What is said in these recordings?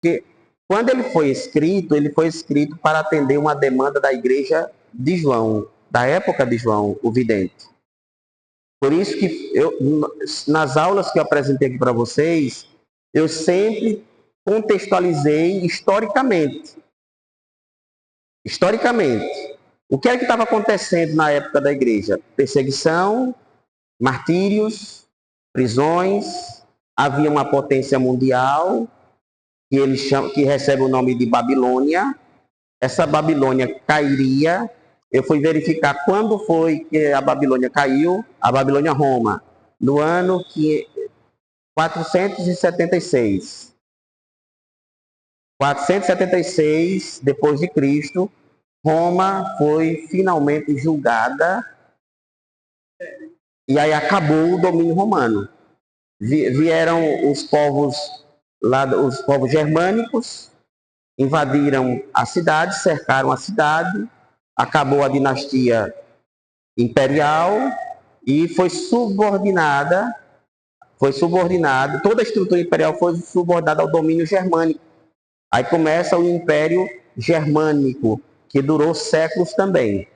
Porque quando ele foi escrito para atender uma demanda da igreja de João, da época de João, o vidente. Por isso que nas aulas que eu apresentei aqui para vocês, eu sempre contextualizei historicamente. Historicamente. O que é que estava acontecendo na época da igreja? Perseguição, martírios, prisões, havia uma potência mundial, que recebe o nome de Babilônia. Essa Babilônia cairia. Eu fui verificar quando foi que a Babilônia caiu, a Babilônia Roma, no ano 476. 476 depois de Cristo, Roma foi finalmente julgada e aí acabou o domínio romano. Vieram os povos os povos germânicos, invadiram a cidade, cercaram a cidade, acabou a dinastia imperial e foi subordinada, toda a estrutura imperial foi subordinada ao domínio germânico. Aí começa o Império Germânico, que durou séculos também.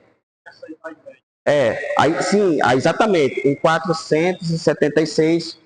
Exatamente. Em 476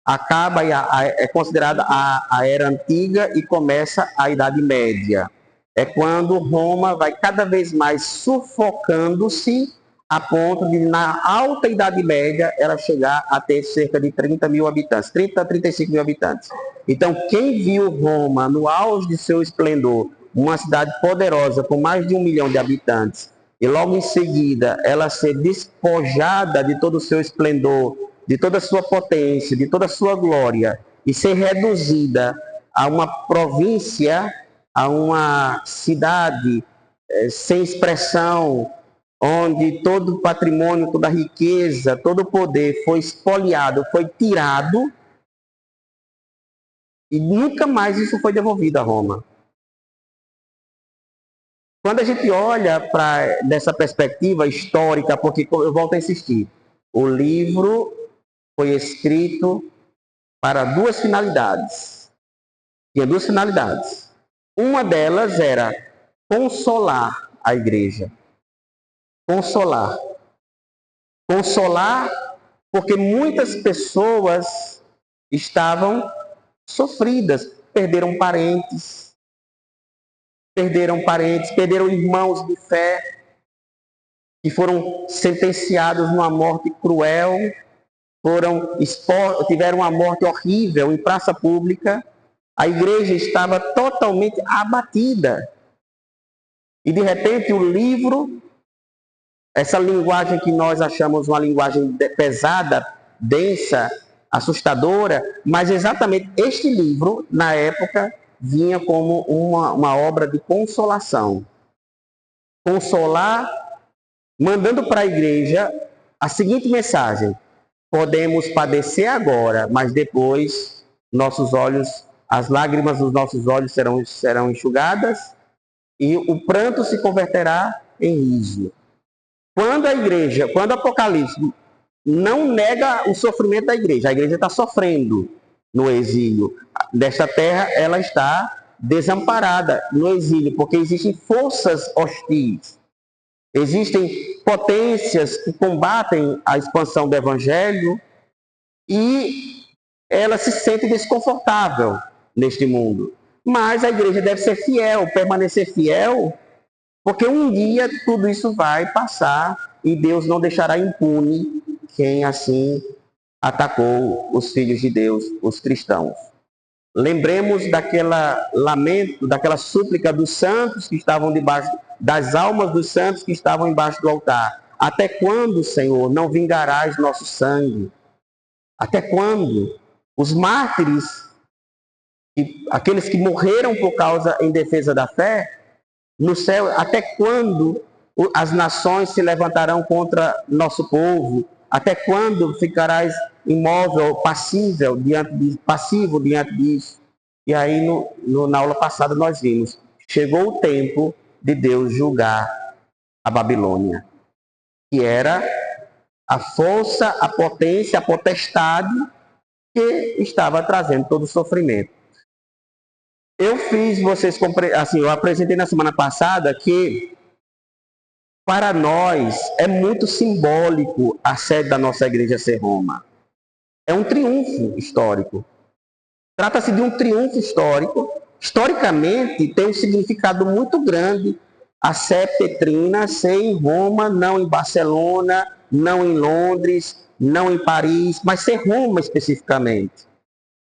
acaba é considerada a Era Antiga e começa a Idade Média. É quando Roma vai cada vez mais sufocando-se a ponto de, na alta Idade Média, ela chegar a ter cerca de 30 mil habitantes, 30 a 35 mil habitantes. Então, quem viu Roma no auge de seu esplendor, uma cidade poderosa com mais de 1 milhão de habitantes, e logo em seguida ela ser despojada de todo o seu esplendor, de toda a sua potência, de toda a sua glória, e ser reduzida a uma província, a uma cidade sem expressão, onde todo o patrimônio, toda a riqueza, todo o poder foi espoliado, foi tirado, e nunca mais isso foi devolvido a Roma. Quando a gente olha para dessa perspectiva histórica, porque eu volto a insistir, o livro foi escrito para duas finalidades. Tinha duas finalidades. Uma delas era consolar a igreja. Consolar. Consolar porque muitas pessoas estavam sofridas, perderam parentes, perderam irmãos de fé, que foram sentenciados numa morte cruel, tiveram uma morte horrível em praça pública. A igreja estava totalmente abatida. E de repente o livro, essa linguagem que nós achamos uma linguagem pesada, densa, assustadora, mas exatamente este livro, na época, vinha como uma obra de consolação. Consolar, mandando para a igreja a seguinte mensagem: podemos padecer agora, mas depois nossos olhos, as lágrimas dos nossos olhos serão enxugadas e o pranto se converterá em riso. Quando o Apocalipse não nega o sofrimento da igreja, a igreja está sofrendo no exílio. Desta terra, ela está desamparada no exílio, porque existem forças hostis. Existem potências que combatem a expansão do evangelho e ela se sente desconfortável neste mundo. Mas a igreja deve ser fiel, permanecer fiel, porque um dia tudo isso vai passar e Deus não deixará impune quem assim atacou os filhos de Deus, os cristãos. Lembremos daquela lamento, daquela súplica dos santos que estavam debaixo, das almas dos santos que estavam embaixo do altar. Até quando, Senhor, não vingarás nosso sangue? Até quando? Os mártires, aqueles que morreram por causa em defesa da fé, no céu, até quando as nações se levantarão contra nosso povo? Até quando ficarás imóvel, passivo diante disso? E aí, na aula passada, nós vimos, chegou o tempo de Deus julgar a Babilônia, que era a força, a potência, a potestade que estava trazendo todo o sofrimento. Eu fiz vocês, assim, eu apresentei na semana passada que para nós é muito simbólico a sede da nossa igreja ser Roma. É um triunfo histórico. Trata-se de um triunfo histórico. Historicamente, tem um significado muito grande a sé petrina ser em Roma, não em Barcelona, não em Londres, não em Paris, mas ser Roma especificamente.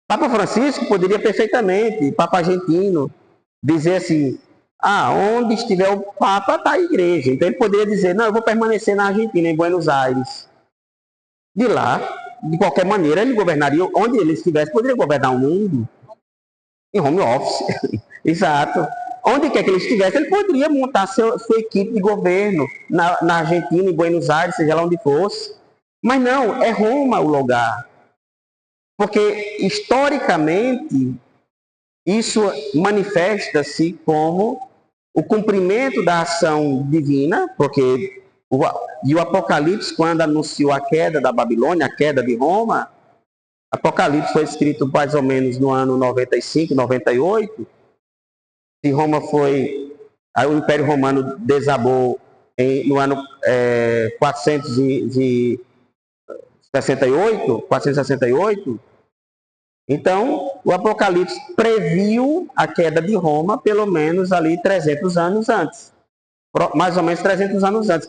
Papa Francisco poderia perfeitamente, Papa argentino, dizer assim, onde estiver o Papa está a igreja. Então ele poderia dizer, não, eu vou permanecer na Argentina, em Buenos Aires. De lá, de qualquer maneira, ele governaria, onde ele estivesse, poderia governar o mundo em home office. Exato. Onde quer que ele estivesse, ele poderia montar sua equipe de governo na Argentina, em Buenos Aires, seja lá onde fosse. Mas não, é Roma o lugar. Porque, historicamente, isso manifesta-se como o cumprimento da ação divina, porque o Apocalipse, quando anunciou a queda da Babilônia, a queda de Roma, Apocalipse foi escrito mais ou menos no ano 95, 98, e Roma foi, aí o Império Romano desabou no ano 468, então o Apocalipse previu a queda de Roma pelo menos ali 300 anos antes, mais ou menos 300 anos antes.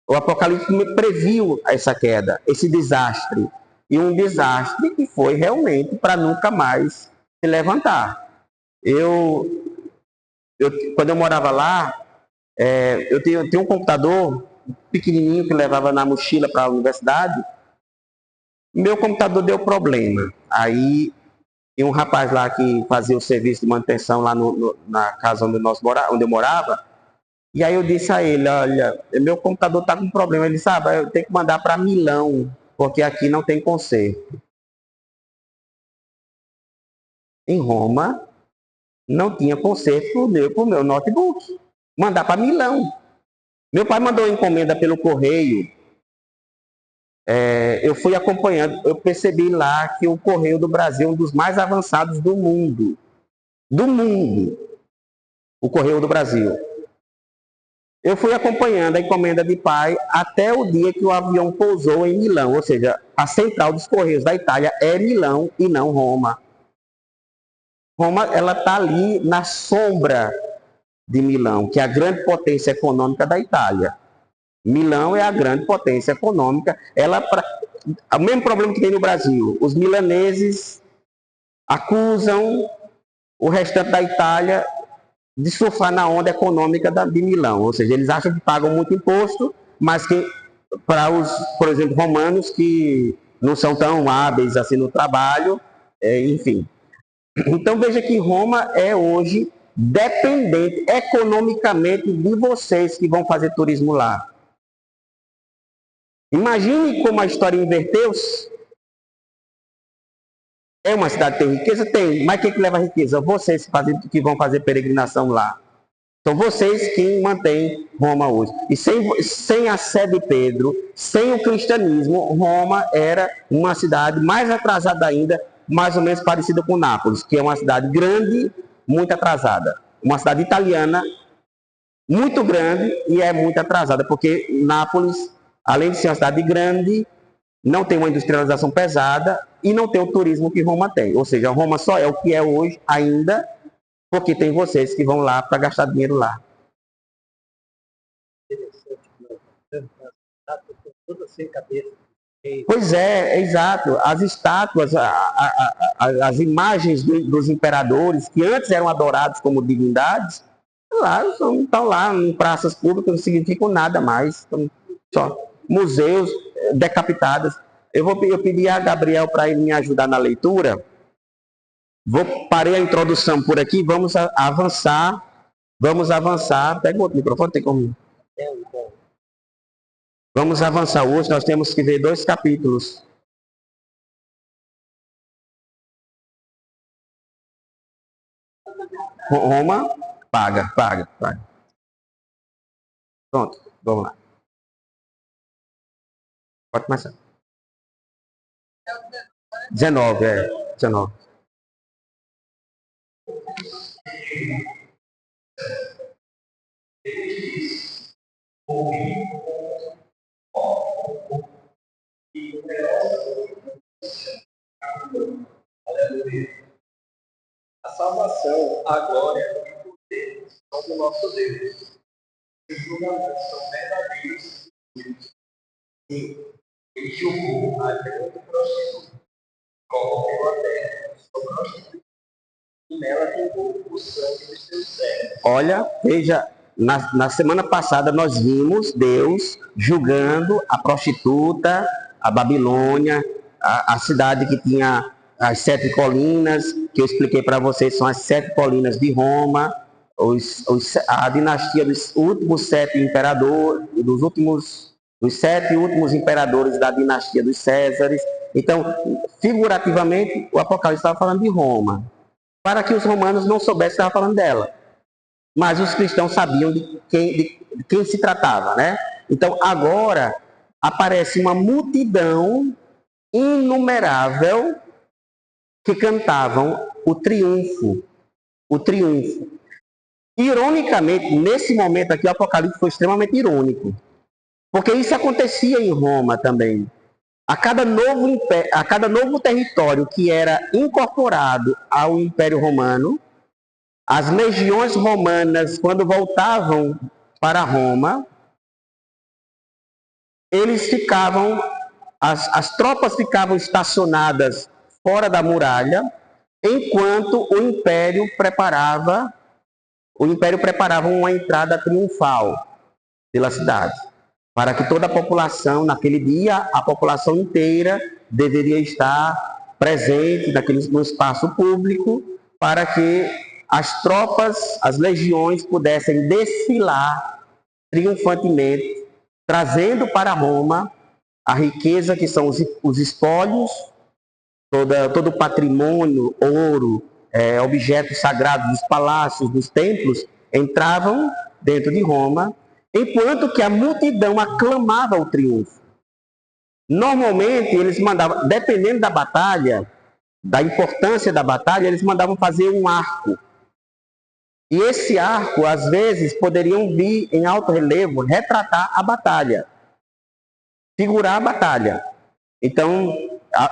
O Apocalipse previu essa queda, esse desastre, e um desastre que foi realmente para nunca mais se levantar. Quando eu morava lá, eu tinha um computador pequenininho que levava na mochila para a universidade. Meu computador deu problema. Aí tinha um rapaz lá que fazia o serviço de manutenção lá na casa onde eu morava. E aí eu disse a ele, olha, meu computador está com problema. Ele disse, eu tenho que mandar para Milão, porque aqui não tem conserto. Em Roma, não tinha conserto para o meu notebook. Mandar para Milão. Meu pai mandou encomenda pelo correio. Eu fui acompanhando, eu percebi lá que o Correio do Brasil é um dos mais avançados do mundo. Do mundo. O Correio do Brasil. Eu fui acompanhando a encomenda de pai até o dia que o avião pousou em Milão. Ou seja, a central dos Correios da Itália é Milão e não Roma. Roma, ela está ali na sombra de Milão, que é a grande potência econômica da Itália. Milão é a grande potência econômica. O mesmo problema que tem no Brasil. Os milaneses acusam o restante da Itália de surfar na onda econômica de Milão. Ou seja, eles acham que pagam muito imposto, mas que para por exemplo, romanos que não são tão hábeis assim no trabalho, enfim. Então veja que Roma é hoje dependente economicamente de vocês que vão fazer turismo lá. Imagine como a história inverteu-se. É uma cidade que tem riqueza? Tem. Mas quem que leva a riqueza? Vocês que vão fazer peregrinação lá. São vocês quem mantêm Roma hoje. E sem a sé de Pedro, sem o cristianismo, Roma era uma cidade mais atrasada ainda, mais ou menos parecida com Nápoles, que é uma cidade grande, muito atrasada. Uma cidade italiana, muito grande e é muito atrasada, porque Nápoles, além de ser uma cidade grande, não tem uma industrialização pesada e não tem o turismo que Roma tem. Ou seja, Roma só é o que é hoje ainda, porque tem vocês que vão lá para gastar dinheiro lá. Pois é exato. As estátuas, as imagens dos imperadores, que antes eram adorados como divindades, lá estão lá em praças públicas, não significam nada mais. Estão só museus decapitados. Eu pedi a Gabriel para ele me ajudar na leitura. Parei a introdução por aqui, vamos avançar. Vamos avançar. Pega o outro microfone, tem como? Vamos avançar hoje, nós temos que ver 2 capítulos. Roma, paga. Pronto, vamos lá. Pode começar. 19. A salvação, a glória e o poder são do nosso Deus. Os julgamentos são verdadeiros. Sim, ele julgou a grande prostituta, corrompeu a terra, sua prostituta, e nela jogou o sangue dos seus servos. Olha, veja, na semana passada nós vimos Deus julgando a prostituta, a Babilônia, a cidade que tinha as 7 colinas, que eu expliquei para vocês, são as 7 colinas de Roma, a dinastia dos últimos 7 imperadores, dos 7 últimos imperadores da dinastia dos Césares. Então, figurativamente, o Apocalipse estava falando de Roma, para que os romanos não soubessem que estava falando dela. Mas os cristãos sabiam de quem se tratava, né? Então, agora, aparece uma multidão inumerável que cantavam o triunfo. O triunfo. Ironicamente, nesse momento aqui, o Apocalipse foi extremamente irônico. Porque isso acontecia em Roma também. A cada novo território que era incorporado ao Império Romano, as legiões romanas, quando voltavam para Roma, as tropas ficavam estacionadas fora da muralha, enquanto o Império preparava uma entrada triunfal pela cidade, para que toda a população, naquele dia, a população inteira deveria estar presente no espaço público, para que as tropas, as legiões pudessem desfilar triunfantemente, trazendo para Roma a riqueza que são os espólios, todo o patrimônio, ouro, objetos sagrados dos palácios, dos templos, entravam dentro de Roma, enquanto que a multidão aclamava o triunfo. Normalmente, eles mandavam, dependendo da batalha, da importância da batalha, eles mandavam fazer um arco. E esse arco, às vezes, poderiam vir em alto relevo, retratar a batalha, figurar a batalha. Então,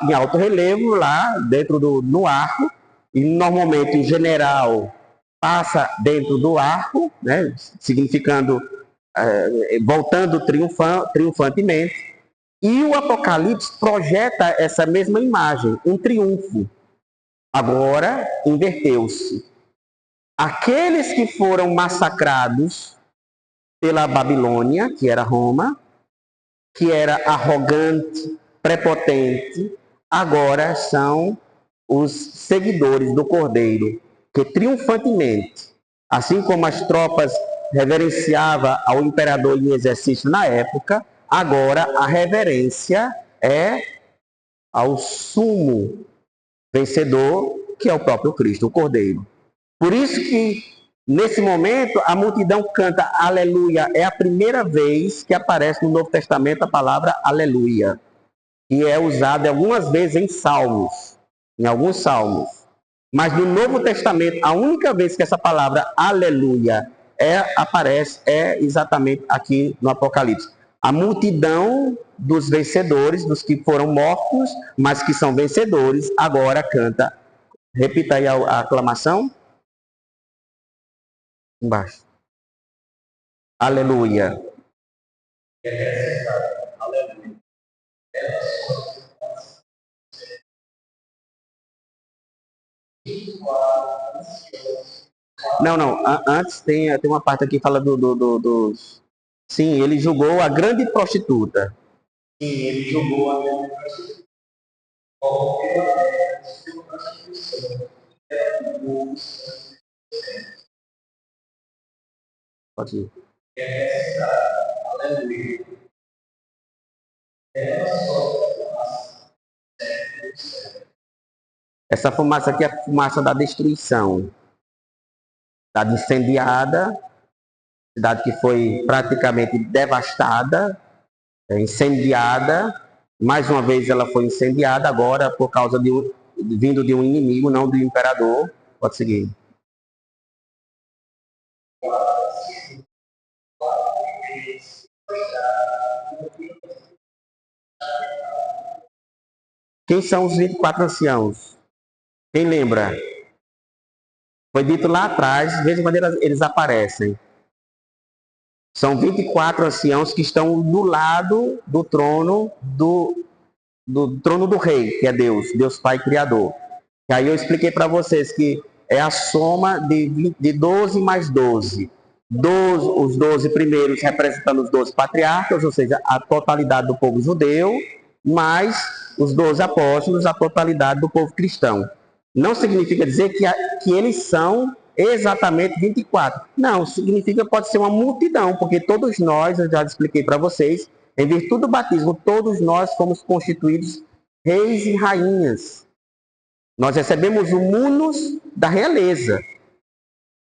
em alto relevo, lá dentro no arco, e normalmente o general passa dentro do arco, né, significando, voltando triunfantemente, e o Apocalipse projeta essa mesma imagem, um triunfo. Agora, inverteu-se. Aqueles que foram massacrados pela Babilônia, que era Roma, que era arrogante, prepotente, agora são os seguidores do Cordeiro, que triunfantemente, assim como as tropas reverenciavam ao imperador em exercício na época, agora a reverência é ao sumo vencedor, que é o próprio Cristo, o Cordeiro. Por isso que, nesse momento, a multidão canta aleluia. É a primeira vez que aparece no Novo Testamento a palavra aleluia. E é usada algumas vezes em salmos, em alguns salmos. Mas no Novo Testamento, a única vez que essa palavra aleluia aparece é exatamente aqui no Apocalipse. A multidão dos vencedores, dos que foram mortos, mas que são vencedores, agora canta. Repita aí a aclamação. Embaixo. Aleluia. Não. Antes tem uma parte aqui que fala dos... Sim, ele julgou a grande prostituta. Sim, ele julgou a grande prostituta. Pode ir. Aleluia. Essa fumaça aqui é a fumaça da destruição. Cidade incendiada, cidade que foi praticamente devastada, incendiada. Mais uma vez ela foi incendiada, agora por causa vindo de um inimigo, não do imperador. Pode seguir. Quem são os 24 anciãos? Quem lembra? Foi dito lá atrás, de vez em quando eles aparecem. São 24 anciãos que estão do lado do trono do trono do rei, que é Deus, Deus Pai Criador. E aí eu expliquei para vocês que é a soma de 12 mais 12. Os 12 primeiros representando os 12 patriarcas, ou seja, a totalidade do povo judeu, mais os 12 apóstolos, a totalidade do povo cristão. Não significa dizer que eles são exatamente 24. Não, significa que pode ser uma multidão, porque todos nós, eu já expliquei para vocês, em virtude do batismo, todos nós fomos constituídos reis e rainhas. Nós recebemos o munus da realeza.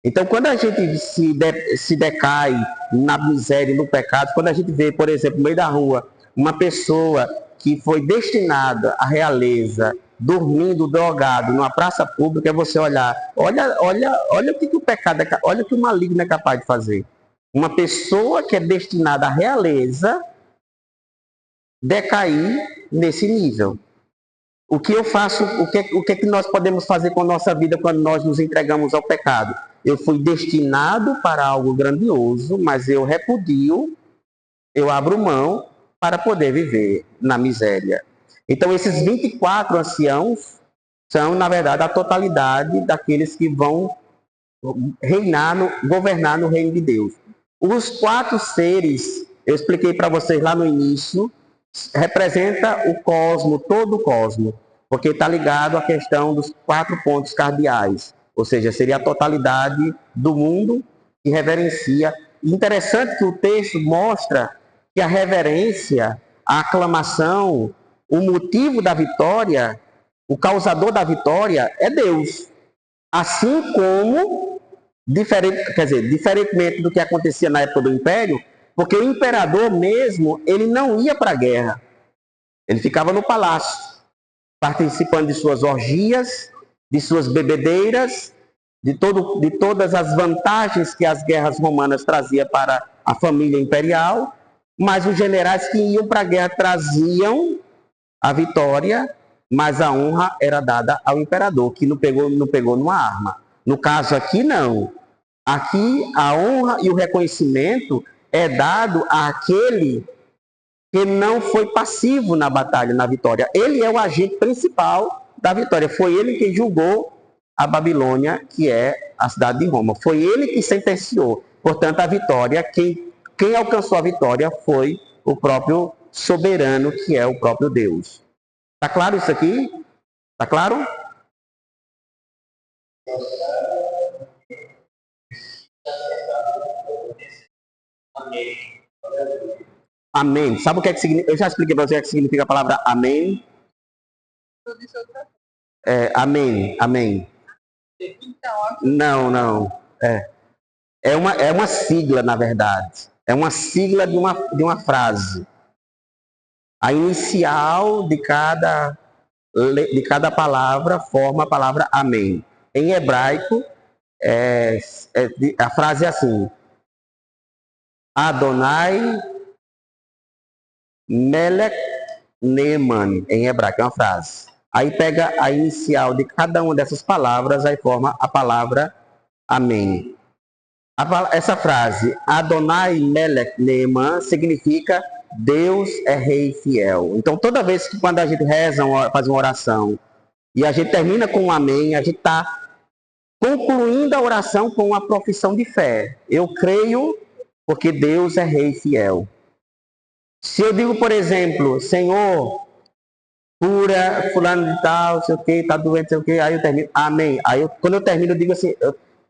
Então, quando a gente se decai na miséria e no pecado, quando a gente vê, por exemplo, no meio da rua, uma pessoa que foi destinada à realeza, dormindo, drogado, numa praça pública, é você olhar, olha o que o pecado, olha o que o maligno é capaz de fazer. Uma pessoa que é destinada à realeza decair nesse nível. O que eu faço, o que nós podemos fazer com a nossa vida quando nós nos entregamos ao pecado? Eu fui destinado para algo grandioso, mas eu repudio, eu abro mão para poder viver na miséria. Então, esses 24 anciãos são, na verdade, a totalidade daqueles que vão governar no reino de Deus. Os 4 seres, eu expliquei para vocês lá no início, representa o cosmo, todo o cosmo, porque está ligado à questão dos 4 pontos cardeais, ou seja, seria a totalidade do mundo que reverencia. Interessante que o texto mostra que a reverência, a aclamação, o motivo da vitória, o causador da vitória é Deus. Assim como, diferentemente do que acontecia na época do Império, porque o imperador mesmo, ele não ia para a guerra. Ele ficava no palácio, participando de suas orgias, de suas bebedeiras, de todas as vantagens que as guerras romanas traziam para a família imperial. Mas os generais que iam para a guerra traziam a vitória, mas a honra era dada ao imperador, que não pegou numa arma. No caso aqui, não. Aqui, a honra e o reconhecimento é dado àquele que não foi passivo na batalha, na vitória. Ele é o agente principal da vitória. Foi ele que julgou a Babilônia, que é a cidade de Roma. Foi ele que sentenciou. Portanto, a vitória, quem alcançou a vitória foi o próprio soberano, que é o próprio Deus. Está claro isso aqui? Está claro? Amém. Sabe o que é que significa? Eu já expliquei para você o que significa a palavra amém. Amém. Amém. Não. É uma sigla, na verdade. É uma sigla de uma frase. A inicial de cada palavra forma a palavra amém. Em hebraico, a frase é assim: Adonai Melech Neeman, em hebraico, é uma frase. Aí pega a inicial de cada uma dessas palavras, aí forma a palavra amém. Essa frase, Adonai Melech Neeman, significa Deus é rei fiel. Então, toda vez que quando a gente reza, faz uma oração, e a gente termina com um amém, a gente está concluindo a oração com uma profissão de fé. Eu creio porque Deus é rei fiel. Se eu digo, por exemplo, Senhor, cura fulano de tal, sei o que, está doente, sei o que, aí eu termino, amém. Quando eu termino, eu digo assim,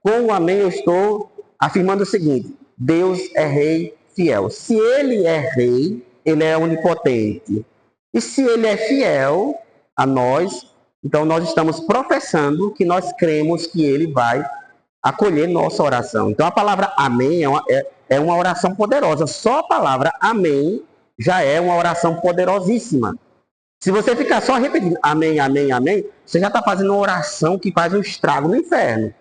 com o amém eu estou afirmando o seguinte: Deus é rei fiel. Se ele é rei, ele é onipotente. E se ele é fiel a nós, então nós estamos professando que nós cremos que ele vai acolher nossa oração. Então a palavra amém é uma oração poderosa. Só a palavra amém já é uma oração poderosíssima. Se você ficar só repetindo amém, amém, amém, você já está fazendo uma oração que faz um estrago no inferno.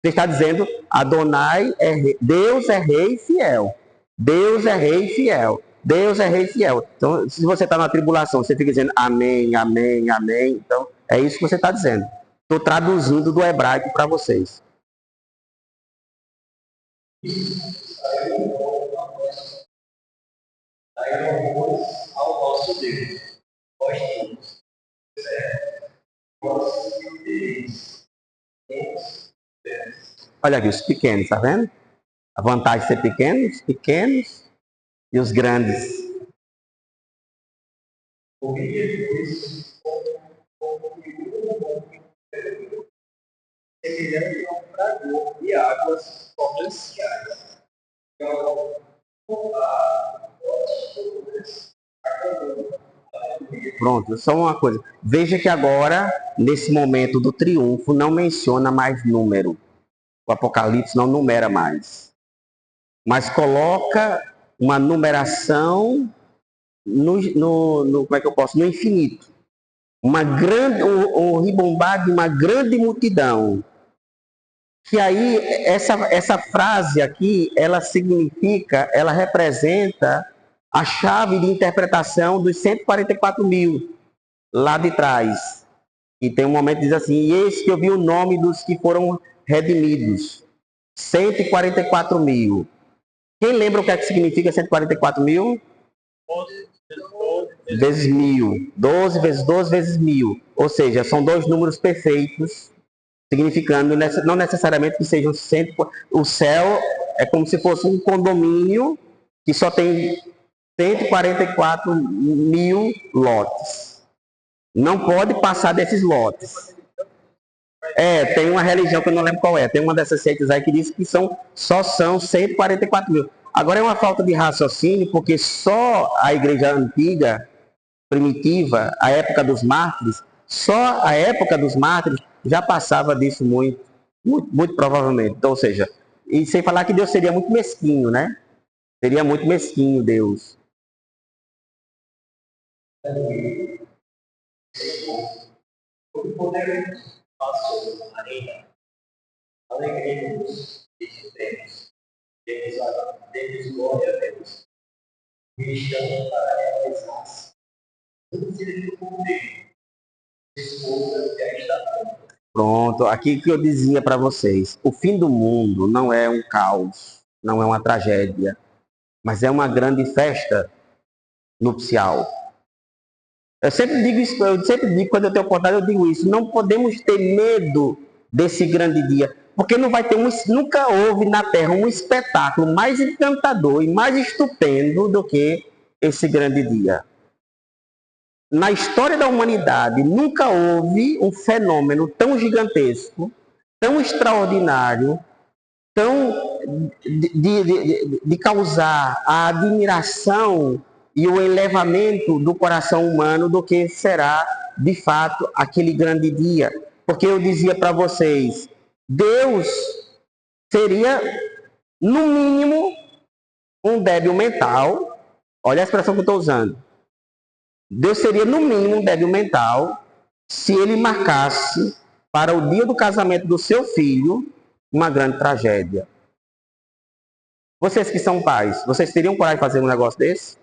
Você está dizendo, Adonai Deus é rei fiel. Deus é rei fiel. Deus é rei fiel. Então, se você está na tribulação, você fica dizendo amém, amém, amém. Então, é isso que você está dizendo. Estou traduzindo do hebraico para vocês. Daí louvores ao nosso Deus. Nós todos. Vós tereis. Olha aqui, os pequenos, tá vendo? A vantagem de ser pequenos, pequenos e os grandes. Porque depois, semelhante a um fragor de águas torrenciais. Pronto, só uma coisa. Veja que agora, nesse momento do triunfo, não menciona mais número. O Apocalipse não numera mais. Mas coloca uma numeração como é que eu posso? No infinito. Uma grande, um ribombar de uma grande multidão. Que aí, essa frase aqui, ela significa, ela representa a chave de interpretação dos 144 mil, lá de trás. E tem um momento que diz assim, e eis que eu vi o nome dos que foram redimidos. 144 mil. Quem lembra o que é que significa 144 mil? Vezes 1000. 12 vezes 12 vezes 1000. Ou seja, são dois números perfeitos, significando não necessariamente que sejam 100. O céu é como se fosse um condomínio que só tem 144 mil lotes. Não pode passar desses lotes. Tem uma religião que eu não lembro qual é. Tem uma dessas seitas aí que diz que só são 144 mil. Agora é uma falta de raciocínio, porque só a igreja antiga, primitiva, a época dos mártires, só a época dos mártires já passava disso muito, muito, muito provavelmente. Então, ou seja, e sem falar que Deus seria muito mesquinho, né? Seria muito mesquinho Deus. O poder passou a reina. Alegremos esses tempos. Demos glória a Deus. Cristão para realizar-se. Antes do poder, esposa já está pronta. Pronto, aqui que eu dizia para vocês, o fim do mundo não é um caos, não é uma tragédia, mas é uma grande festa nupcial. Eu sempre digo isso, quando eu tenho oportunidade, eu digo isso, não podemos ter medo desse grande dia, porque não vai ter nunca houve na Terra um espetáculo mais encantador e mais estupendo do que esse grande dia. Na história da humanidade, nunca houve um fenômeno tão gigantesco, tão extraordinário, tão de causar a admiração e o elevamento do coração humano do que será, de fato, aquele grande dia. Porque eu dizia para vocês, Deus seria, no mínimo, um débil mental. Olha a expressão que eu estou usando. Deus seria, no mínimo, um débil mental se ele marcasse para o dia do casamento do seu filho uma grande tragédia. Vocês que são pais, vocês teriam coragem de fazer um negócio desse?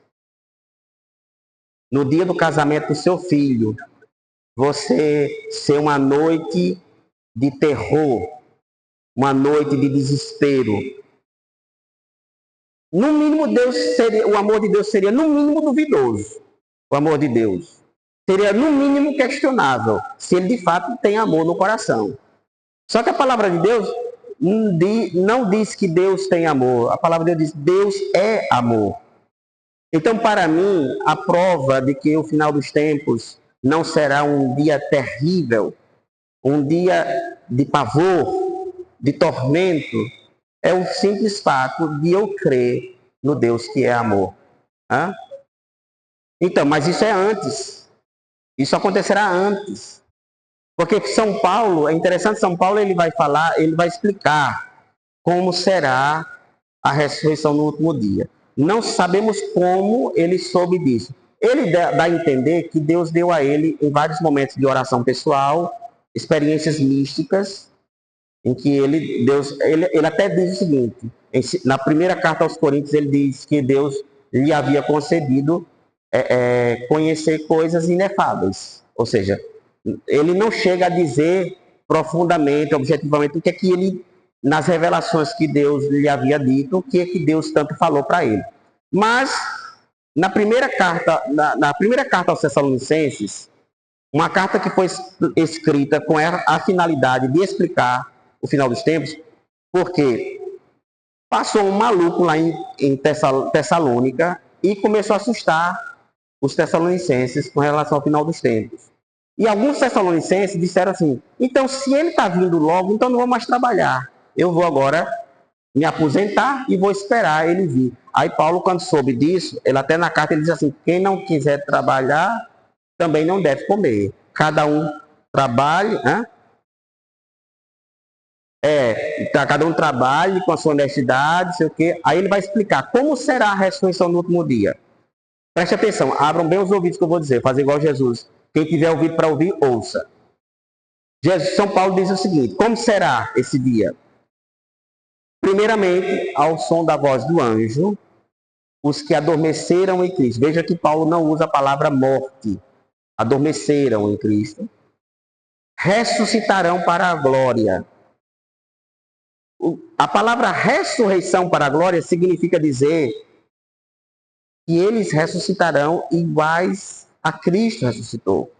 No dia do casamento do seu filho, você ser uma noite de terror, uma noite de desespero. No mínimo, o amor de Deus seria, no mínimo, duvidoso. O amor de Deus seria, no mínimo, questionável, se ele de fato tem amor no coração. Só que a palavra de Deus não diz que Deus tem amor. A palavra de Deus diz, Deus é amor. Então, para mim, a prova de que o final dos tempos não será um dia terrível, um dia de pavor, de tormento, é o simples fato de eu crer no Deus que é amor. Hã? Então, mas isso é antes. Isso acontecerá antes. Porque São Paulo, é interessante, São Paulo ele vai explicar como será a ressurreição no último dia. Não sabemos como ele soube disso. Ele dá a entender que Deus deu a ele, em vários momentos de oração pessoal, experiências místicas, em que ele até diz o seguinte, na primeira carta aos Coríntios, ele diz que Deus lhe havia concedido conhecer coisas inefáveis. Ou seja, ele não chega a dizer profundamente, objetivamente, o que é que ele, nas revelações que Deus lhe havia dito, o que é que Deus tanto falou para ele. Mas, na primeira carta aos Tessalonicenses, uma carta que foi escrita com a finalidade de explicar o final dos tempos, porque passou um maluco lá em Tessalônica e começou a assustar os tessalonicenses com relação ao final dos tempos. E alguns tessalonicenses disseram assim, então se ele está vindo logo, então não vou mais trabalhar. Eu vou agora me aposentar e vou esperar ele vir. Aí Paulo, quando soube disso, ele até na carta ele diz assim, quem não quiser trabalhar, também não deve comer. Cada um trabalhe, né? Cada um trabalhe com a sua honestidade, sei o quê. Aí ele vai explicar como será a ressurreição no último dia. Preste atenção, abram bem os ouvidos que eu vou dizer, fazer igual Jesus. Quem tiver ouvido para ouvir, ouça. São Paulo diz o seguinte, como será esse dia? Primeiramente, ao som da voz do anjo, os que adormeceram em Cristo. Veja que Paulo não usa a palavra morte. Adormeceram em Cristo. Ressuscitarão para a glória. A palavra ressurreição para a glória significa dizer que eles ressuscitarão iguais a Cristo ressuscitou.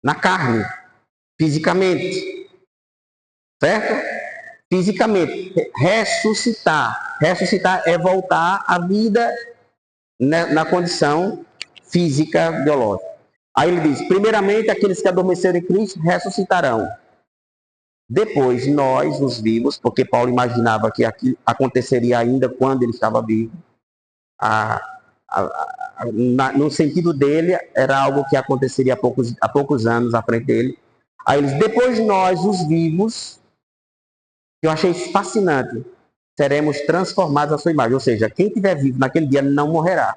Na carne, fisicamente. Certo? Fisicamente. Ressuscitar. Ressuscitar é voltar à vida na condição física, biológica. Aí ele diz, primeiramente, aqueles que adormeceram em Cristo ressuscitarão. Depois, nós, os vivos, porque Paulo imaginava que aquilo aconteceria ainda quando ele estava vivo. No sentido dele, era algo que aconteceria há poucos anos à frente dele. Aí eles, depois nós, os vivos, que eu achei fascinante, seremos transformados à sua imagem. Ou seja, quem estiver vivo naquele dia não morrerá.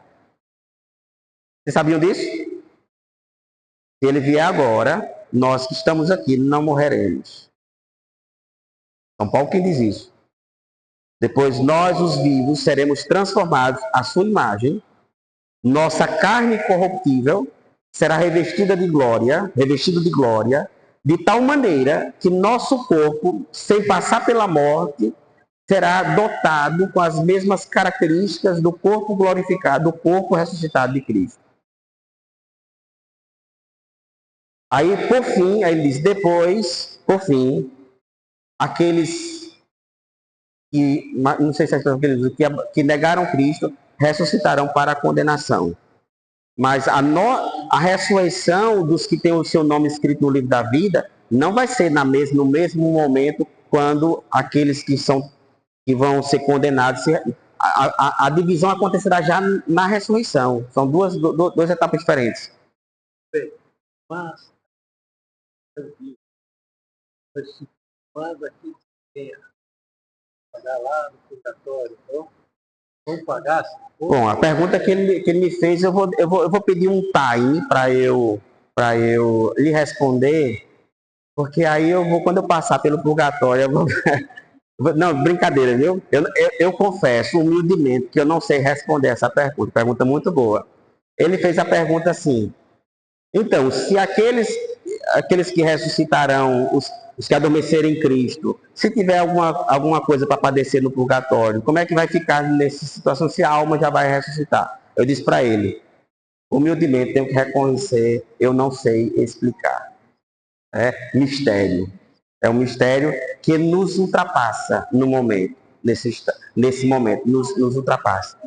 Vocês sabiam disso? Se ele vier agora, nós que estamos aqui não morreremos. São Paulo quem diz isso. Depois nós, os vivos, seremos transformados à sua imagem. Nossa carne corruptível será revestida de glória, de tal maneira que nosso corpo, sem passar pela morte, será dotado com as mesmas características do corpo glorificado, do corpo ressuscitado de Cristo. Aí, por fim, aí ele diz, depois, por fim, aqueles que, não sei se é aqueles que negaram Cristo, ressuscitarão para a condenação. Mas a ressurreição dos que têm o seu nome escrito no livro da vida não vai ser no mesmo momento quando aqueles que vão ser condenados. A divisão acontecerá já na ressurreição. São duas etapas diferentes. Mas aqui tem pagar lá no purgatório, então vamos pagar? Bom, a pergunta que ele me fez, eu vou pedir um time para eu lhe responder, porque aí quando eu passar pelo purgatório, não, brincadeira, viu? Eu confesso humildemente que eu não sei responder essa pergunta muito boa. Ele fez a pergunta assim, então, se aqueles que ressuscitarão, os que adormecerem em Cristo, se tiver alguma coisa para padecer no purgatório, como é que vai ficar nessa situação se a alma já vai ressuscitar? Eu disse para ele, humildemente tenho que reconhecer, eu não sei explicar. É mistério. É um mistério que nos ultrapassa no momento, nesse momento, nos ultrapassa.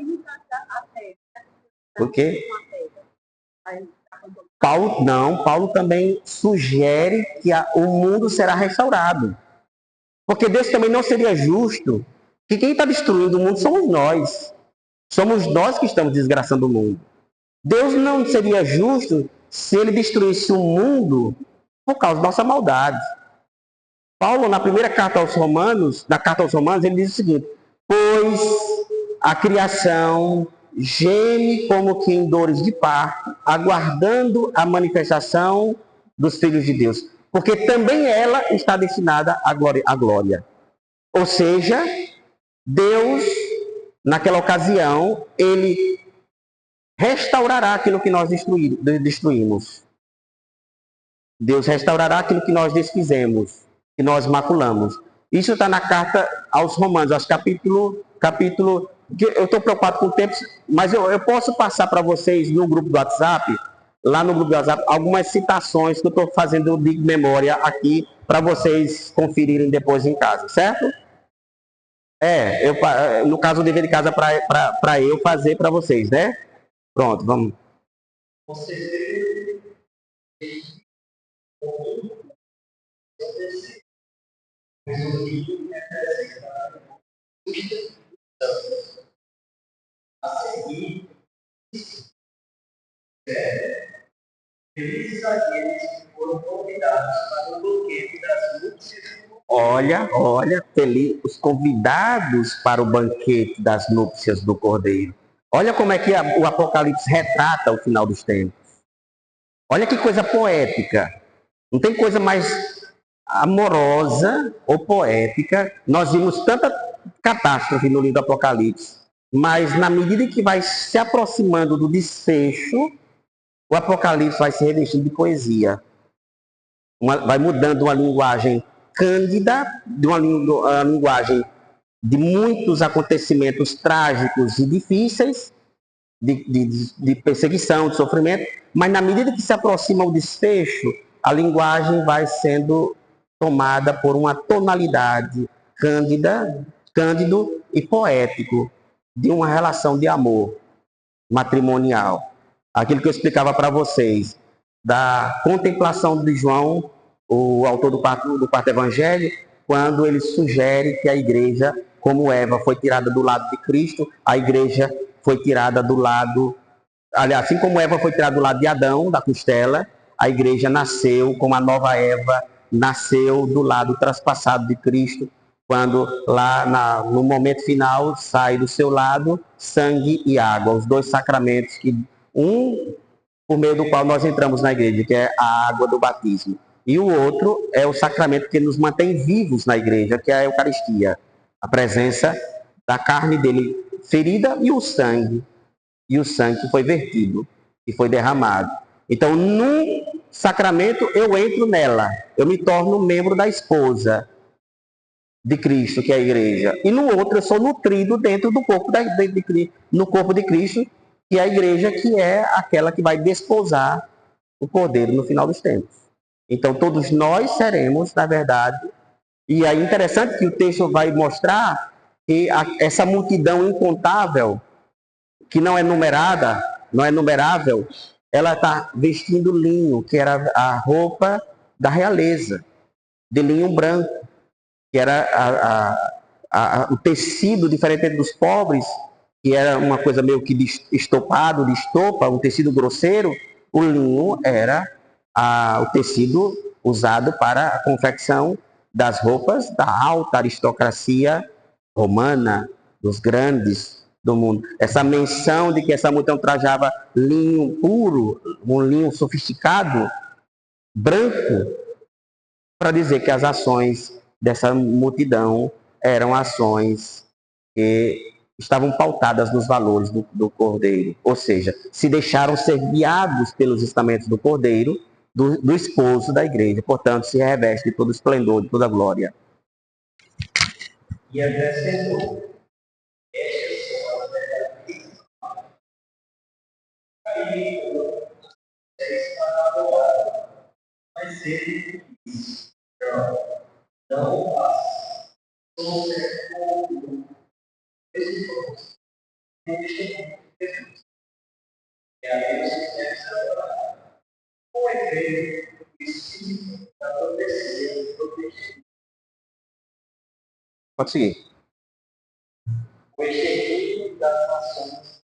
Por quê? Paulo também sugere que o mundo será restaurado. Porque Deus também não seria justo que quem está destruindo o mundo somos nós. Somos nós que estamos desgraçando o mundo. Deus não seria justo se ele destruísse o mundo por causa da nossa maldade. Paulo, na primeira carta aos Romanos, ele diz o seguinte, pois a criação geme como que em dores de parto, aguardando a manifestação dos filhos de Deus. Porque também ela está destinada à glória. Ou seja, Deus naquela ocasião, ele restaurará aquilo que nós destruímos. Deus restaurará aquilo que nós desfizemos, que nós maculamos. Isso está na carta aos Romanos, acho capítulo eu estou preocupado com o tempo, mas eu posso passar para vocês no grupo do WhatsApp, lá no grupo do WhatsApp, algumas citações que eu estou fazendo de memória aqui, para vocês conferirem depois em casa, certo? No caso, o dever de casa para eu fazer para vocês, né? Pronto, vamos. Felizes aqueles que foram convidados para o banquete das núpcias. Olha, feliz, os convidados para o banquete das núpcias do Cordeiro. Olha como é que o Apocalipse retrata o final dos tempos. Olha que coisa poética. Não tem coisa mais amorosa ou poética. Nós vimos tanta catástrofe no livro do Apocalipse, mas na medida que vai se aproximando do desfecho, o Apocalipse vai se revestindo de poesia. Vai mudando uma linguagem cândida, de uma linguagem de muitos acontecimentos trágicos e difíceis, de perseguição, de sofrimento, mas na medida que se aproxima o desfecho, a linguagem vai sendo tomada por uma tonalidade cândido e poético, de uma relação de amor matrimonial. Aquilo que eu explicava para vocês, da contemplação de João, o autor do quarto evangelho, quando ele sugere que a igreja, como Eva foi tirada do lado de Cristo, a igreja foi tirada do lado, aliás, assim como Eva foi tirada do lado de Adão, da costela, a igreja nasceu, como a nova Eva, nasceu do lado traspassado de Cristo, quando lá no momento final sai do seu lado sangue e água, os dois sacramentos, por meio do qual nós entramos na igreja, que é a água do batismo. E o outro é o sacramento que nos mantém vivos na igreja, que é a Eucaristia, a presença da carne dele ferida e o sangue que foi vertido, que foi derramado. Então, num sacramento, eu entro nela, eu me torno membro da esposa de Cristo, que é a igreja. E no outro, eu sou nutrido dentro do corpo no corpo de Cristo, que é a igreja, que é aquela que vai desposar o Cordeiro no final dos tempos. Então, todos nós seremos, na verdade, e é interessante que o texto vai mostrar que essa multidão incontável, que não é numerável, ela está vestindo linho, que era a roupa da realeza, de linho branco, que era o tecido, diferente dos pobres, que era uma coisa meio que de estopado, de estopa, um tecido grosseiro. O linho era o tecido usado para a confecção das roupas da alta aristocracia romana, dos grandes do mundo. Essa menção de que essa multidão trajava linho puro, um linho sofisticado, branco, para dizer que as ações dessa multidão eram ações que estavam pautadas nos valores do Cordeiro. Ou seja, se deixaram ser guiados pelos estamentos do Cordeiro, do esposo da igreja. Portanto, se reveste de todo o esplendor, de toda a glória. E acrescentou: estas são as verdadeiras mas ele diz: não o faça. Sou certo esse propósito. E a Deus deve salvar. Com efeito, o Espírito para proteger e proteger. Pode seguir. O extermínio das nações.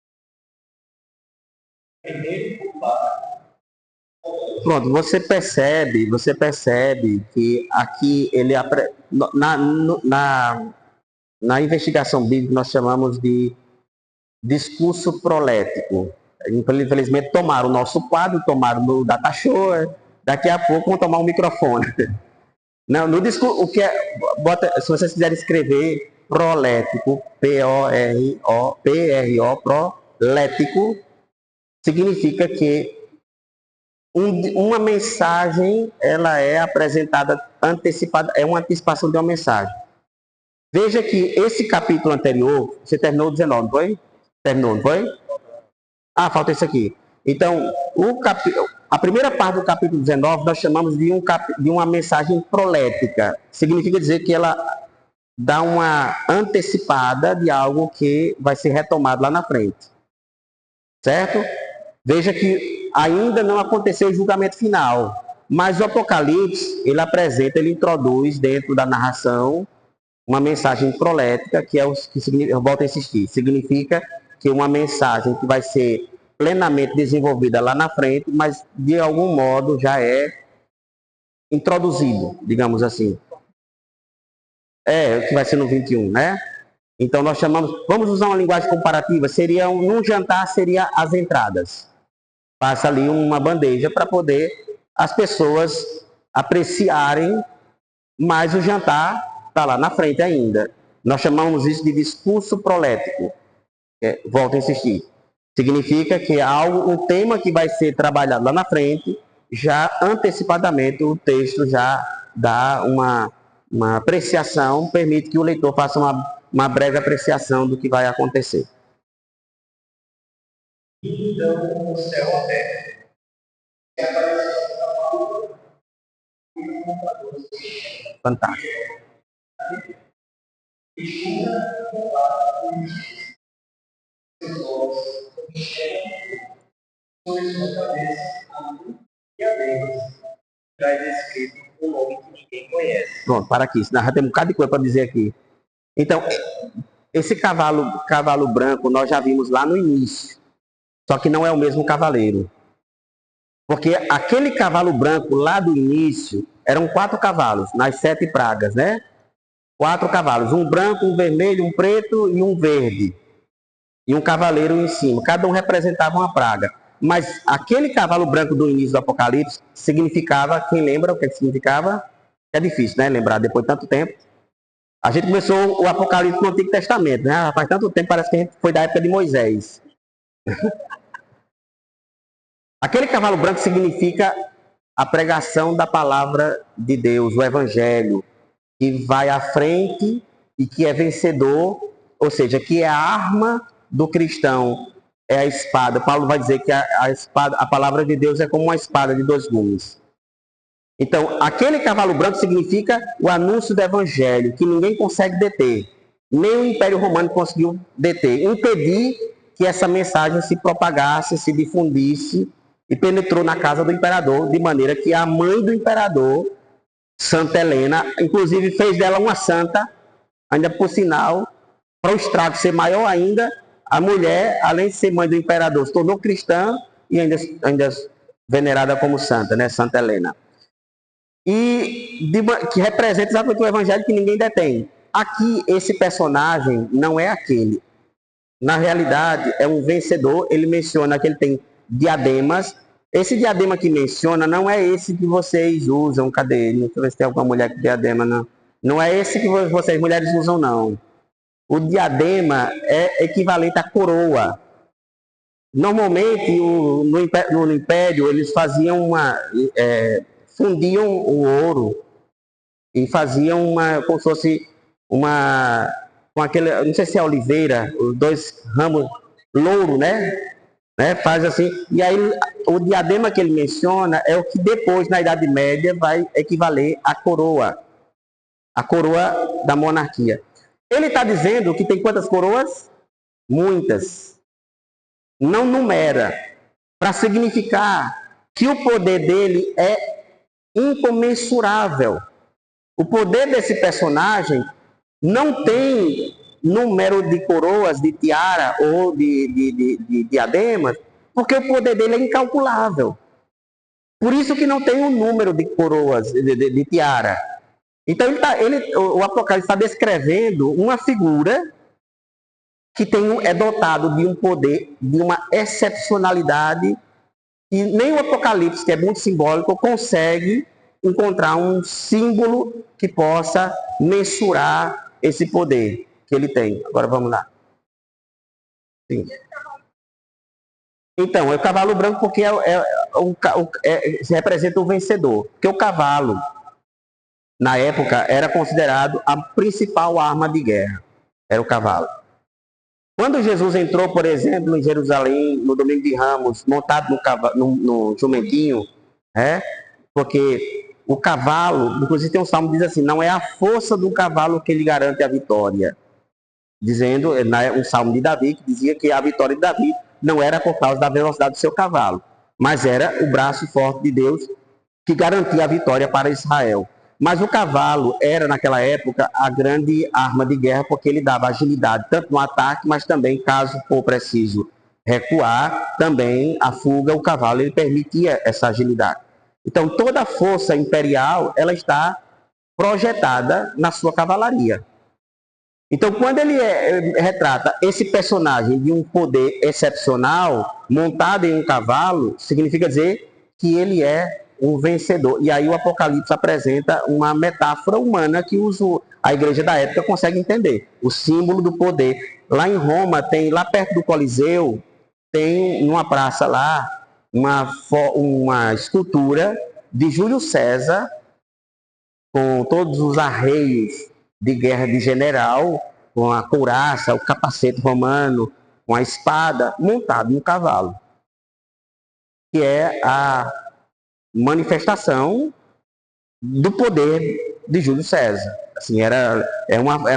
Primeiro culpado. Pronto, você percebe que aqui ele na investigação bíblica nós chamamos de discurso prolético. Infelizmente tomaram o nosso quadro, tomaram o da Tachor, daqui a pouco vão tomar um microfone. Não, no discurso, se vocês quiserem escrever, prolético, P-O-R-O, prolético, significa que uma mensagem, ela é apresentada antecipada, é uma antecipação de uma mensagem. Veja que esse capítulo anterior, você terminou o 19, não foi? Terminou, não foi? Ah, falta isso aqui. Então, a primeira parte do capítulo 19 nós chamamos de uma mensagem prolética. Significa dizer que ela dá uma antecipada de algo que vai ser retomado lá na frente. Certo? Veja que ainda não aconteceu o julgamento final, mas o Apocalipse, ele apresenta, ele introduz dentro da narração uma mensagem prolética, que é o que eu volto a insistir, significa que uma mensagem que vai ser plenamente desenvolvida lá na frente, mas de algum modo já é introduzido, digamos assim. O que vai ser no 21, né? Então nós chamamos, vamos usar uma linguagem comparativa, num jantar seria as entradas. Passa ali uma bandeja para poder as pessoas apreciarem, mas o jantar está lá na frente ainda. Nós chamamos isso de discurso prolético. Volto a insistir. Significa que um tema que vai ser trabalhado lá na frente, já antecipadamente o texto já dá uma apreciação, permite que o leitor faça uma breve apreciação do que vai acontecer. Então, o céu aberto. E apareceu a palavra e o computador. Fantástico. E jura a palavra e diz: seus olhos enxergam sobre sua cabeça a luz e a Deus. Traz escrito um nome que ninguém conhece. Pronto, para aqui. Senão já tem um bocado de coisa para dizer aqui. Então, esse cavalo branco nós já vimos lá no início. Só que não é o mesmo cavaleiro. Porque aquele cavalo branco lá do início, eram 4 cavalos, nas 7 pragas, né? 4 cavalos, um branco, um vermelho, um preto e um verde. E um cavaleiro em cima. Cada um representava uma praga. Mas aquele cavalo branco do início do Apocalipse significava, quem lembra o que significava? É difícil, né? Lembrar depois de tanto tempo. A gente começou o Apocalipse no Antigo Testamento, né? Faz tanto tempo, parece que a gente foi da época de Moisés. Aquele cavalo branco significa a pregação da palavra de Deus, o Evangelho, que vai à frente e que é vencedor, ou seja, que é a arma do cristão, é a espada. Paulo vai dizer que a espada, a palavra de Deus é como uma espada de 2 gumes. Então, aquele cavalo branco significa o anúncio do Evangelho, que ninguém consegue deter. Nem o Império Romano conseguiu deter, impedir que essa mensagem se propagasse, se difundisse, e penetrou na casa do imperador, de maneira que a mãe do imperador, Santa Helena, inclusive fez dela uma santa, ainda por sinal, para o estrago ser maior ainda, a mulher, além de ser mãe do imperador, se tornou cristã e ainda venerada como santa, né? Santa Helena. E que representa exatamente o evangelho que ninguém detém. Aqui, esse personagem não é aquele. Na realidade, é um vencedor. Ele menciona que ele tem diademas. Esse diadema que menciona não é esse que vocês usam. Cadê ele? Deixa eu ver se tem alguma mulher com diadema. Não, não é esse que vocês mulheres usam, não. O diadema é equivalente à coroa. Normalmente, no Império, eles faziam fundiam o ouro e faziam como se fosse com aquele, não sei se é oliveira, os 2 ramos, louro, né? Faz assim, e aí o diadema que ele menciona é o que depois, na Idade Média, vai equivaler à coroa. A coroa da monarquia. Ele está dizendo que tem quantas coroas? Muitas. Não numera. Para significar que o poder dele é incomensurável. O poder desse personagem não tem número de coroas, de tiara ou de diademas, porque o poder dele é incalculável. Por isso que não tem um número de coroas, de tiara. Então o Apocalipse está descrevendo uma figura que é dotado de um poder, de uma excepcionalidade, e nem o Apocalipse, que é muito simbólico, consegue encontrar um símbolo que possa mensurar esse poder. que ele tem. Agora vamos lá. Sim. Então, é o cavalo branco porque representa o vencedor. Porque o cavalo, na época, era considerado a principal arma de guerra. Era o cavalo. Quando Jesus entrou, por exemplo, em Jerusalém, no domingo de Ramos, montado no jumentinho, porque o cavalo, inclusive tem um salmo que diz assim, não é a força do cavalo que lhe garante a vitória. Dizendo, um salmo de Davi, que dizia que a vitória de Davi não era por causa da velocidade do seu cavalo, mas era o braço forte de Deus que garantia a vitória para Israel. Mas o cavalo era, naquela época, a grande arma de guerra, porque ele dava agilidade, tanto no ataque, mas também, caso for preciso recuar, também a fuga, o cavalo, ele permitia essa agilidade. Então, toda a força imperial, ela está projetada na sua cavalaria. Então, quando ele retrata esse personagem de um poder excepcional, montado em um cavalo, significa dizer que ele é um vencedor. E aí o Apocalipse apresenta uma metáfora humana que a igreja da época consegue entender. O símbolo do poder. Lá em Roma, lá perto do Coliseu, tem numa praça lá, uma escultura de Júlio César, com todos os arreios de guerra de general, com a couraça, o capacete romano, com a espada, montado em um cavalo. Que é a manifestação do poder de Júlio César. Assim, era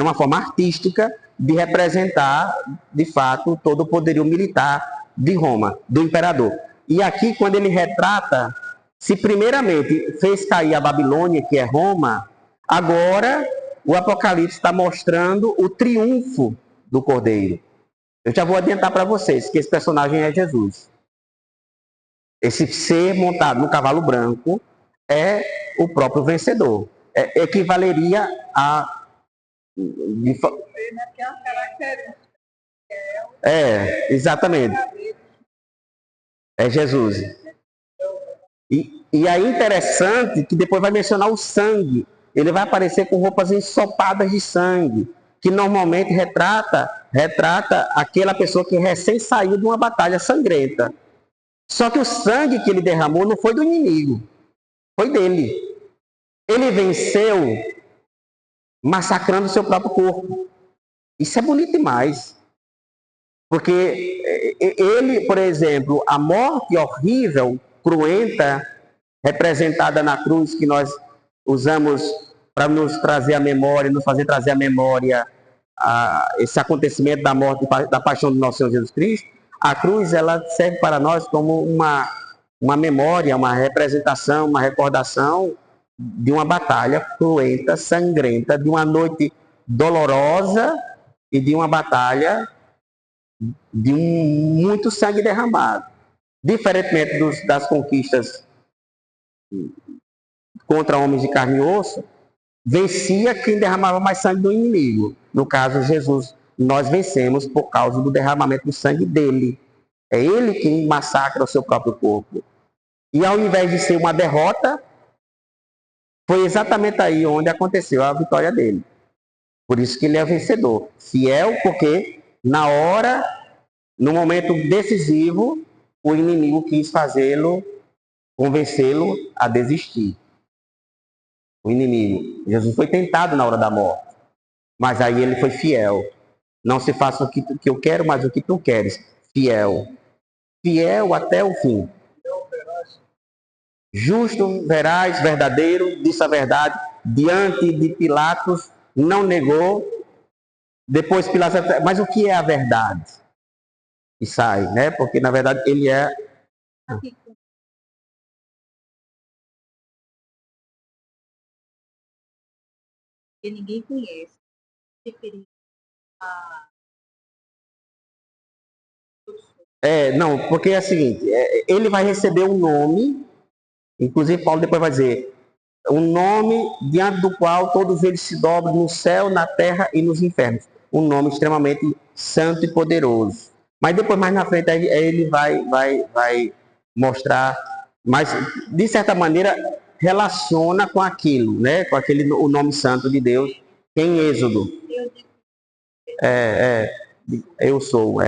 uma forma artística de representar, de fato, todo o poderio militar de Roma, do imperador. E aqui, quando ele retrata, se primeiramente fez cair a Babilônia, que é Roma, agora o Apocalipse está mostrando o triunfo do Cordeiro. Eu já vou adiantar para vocês que esse personagem é Jesus. Esse ser montado no cavalo branco é o próprio vencedor. Equivaleria a... exatamente. É Jesus. E aí interessante que depois vai mencionar o sangue. Ele vai aparecer com roupas ensopadas de sangue, que normalmente retrata aquela pessoa que recém saiu de uma batalha sangrenta. Só que o sangue que ele derramou não foi do inimigo, foi dele. Ele venceu massacrando o seu próprio corpo. Isso é bonito demais. Porque ele, por exemplo, a morte horrível, cruenta, representada na cruz, que nós usamos para nos trazer a memória, nos fazer trazer a memória esse acontecimento da morte, da paixão do nosso Senhor Jesus Cristo, a cruz ela serve para nós como uma memória, uma representação, uma recordação de uma batalha cruenta, sangrenta, de uma noite dolorosa e de uma batalha de muito sangue derramado. Diferentemente das conquistas contra homens de carne e osso, vencia quem derramava mais sangue do inimigo. No caso, Jesus, nós vencemos por causa do derramamento do sangue dele. É ele quem massacra o seu próprio corpo. E ao invés de ser uma derrota, foi exatamente aí onde aconteceu a vitória dele. Por isso que ele é vencedor. Fiel, porque na hora, no momento decisivo, o inimigo quis convencê-lo a desistir. O inimigo. Jesus foi tentado na hora da morte. Mas aí ele foi fiel. Não se faça o que eu quero, mas o que tu queres. Fiel. Fiel até o fim. Justo, veraz, verdadeiro, disse a verdade. Diante de Pilatos, não negou. Depois Pilatos... Mas o que é a verdade? E sai, né? Porque na verdade ele é... Que ninguém conhece. Não, porque é o seguinte, ele vai receber um nome, inclusive Paulo depois vai dizer, um nome diante do qual todos eles se dobram no céu, na terra e nos infernos. Um nome extremamente santo e poderoso. Mas depois, mais na frente, ele vai mostrar, mas de certa maneira relaciona com aquilo, né? Com o nome santo de Deus em Êxodo. Eu sou,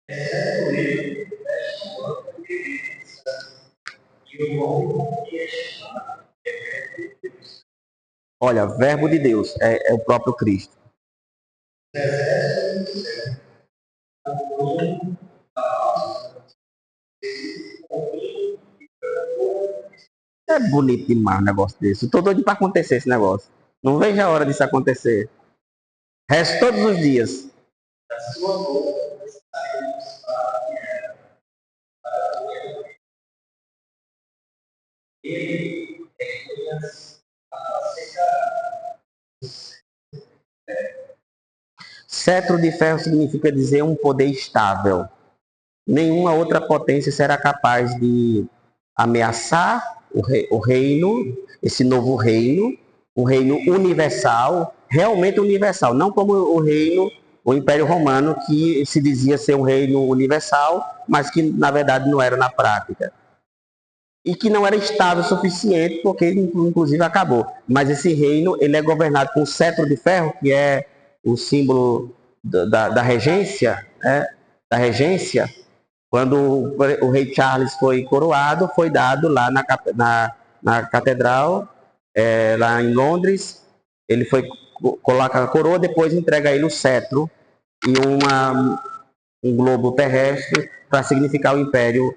Exceto ele, veste um manto de redenção, e o nome que é chamado é Verbo de Deus. Olha, verbo de Deus, é o próprio Cristo. Os exércitos do céu, o nome da alma, esse caminho e cantor. É bonito demais um negócio desse. Eu tô doido para acontecer esse negócio. Não vejo a hora disso acontecer. Resta todos os dias. Da sua boca saímos para a terra, para a terra. Ele é quem as apacentará. Cetro de ferro significa dizer um poder estável. Nenhuma outra potência será capaz de ameaçar o reino, esse novo reino, um reino universal, realmente universal, não como o Império Romano, que se dizia ser um reino universal, mas que na verdade não era na prática. E que não era estável o suficiente, porque inclusive acabou. Mas esse reino, ele é governado com o cetro de ferro, que é o símbolo da regência, né? Da regência. Quando o rei Charles foi coroado, foi dado lá na catedral, lá em Londres. Ele coloca a coroa, depois entrega a ele o cetro e um globo terrestre para significar o império,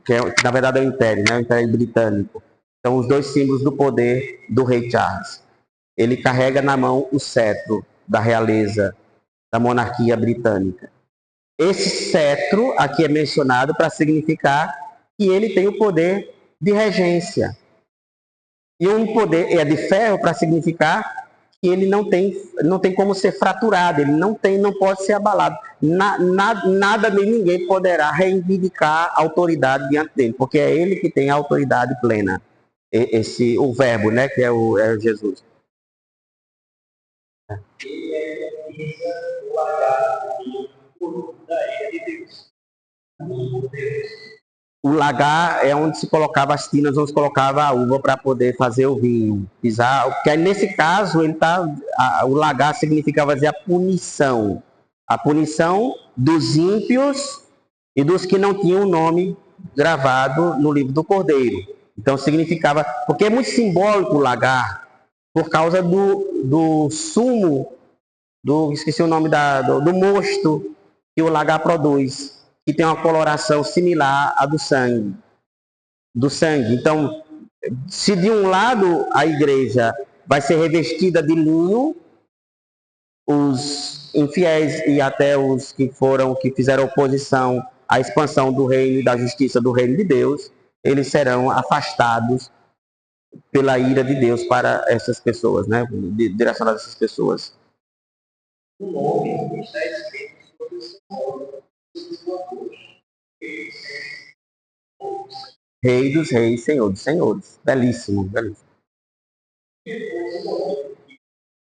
que na verdade é o império, né? O império britânico. Então, os dois símbolos do poder do rei Charles. Ele carrega na mão o cetro da realeza, da monarquia britânica. Esse cetro aqui é mencionado para significar que ele tem o poder de regência. E um poder é de ferro para significar que ele não tem como ser fraturado, ele não pode ser abalado. Nada nem ninguém poderá reivindicar autoridade diante dele, porque é ele que tem a autoridade plena. O verbo, né, que é Jesus. Ele é a camisa do lagar do puro da ira de Deus. Amigo Deus. O lagar é onde se colocava as tinas, onde se colocava a uva para poder fazer o vinho. Pisar, porque aí, nesse caso, o lagar significava dizer a punição. A punição dos ímpios e dos que não tinham o nome gravado no livro do Cordeiro. Então significava, porque é muito simbólico o lagar, por causa do sumo, esqueci o nome do mosto que o lagar produz, que tem uma coloração similar à do sangue. Então, se de um lado a igreja vai ser revestida de linho, os infiéis e até os que fizeram oposição à expansão do reino e da justiça do reino de Deus, eles serão afastados pela ira de Deus para essas pessoas, né? Direcionados a essas pessoas. O nome está escrito sobre o seu nome, sobre sua coxa. Rei dos reis, Senhor dos senhores. Belíssimo, belíssimo.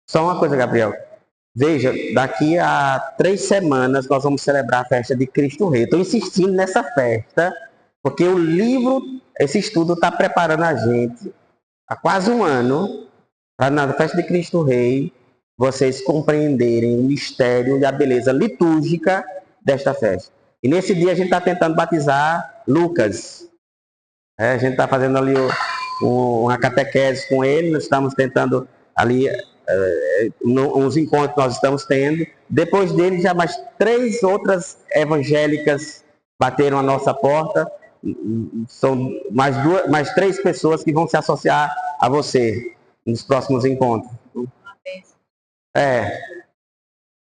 Só uma coisa, Gabriel. Veja, daqui a 3 semanas nós vamos celebrar a festa de Cristo Rei. Estou insistindo nessa festa, porque esse estudo está preparando a gente há quase um ano para na festa de Cristo Rei vocês compreenderem o mistério e a beleza litúrgica desta festa. E nesse dia a gente está tentando batizar Lucas. A gente está fazendo ali uma catequese com ele, nós estamos tentando ali uns encontros que nós estamos tendo. Depois dele, já mais 3 outras evangélicas bateram a nossa porta. São mais 3 pessoas que vão se associar a você nos próximos encontros.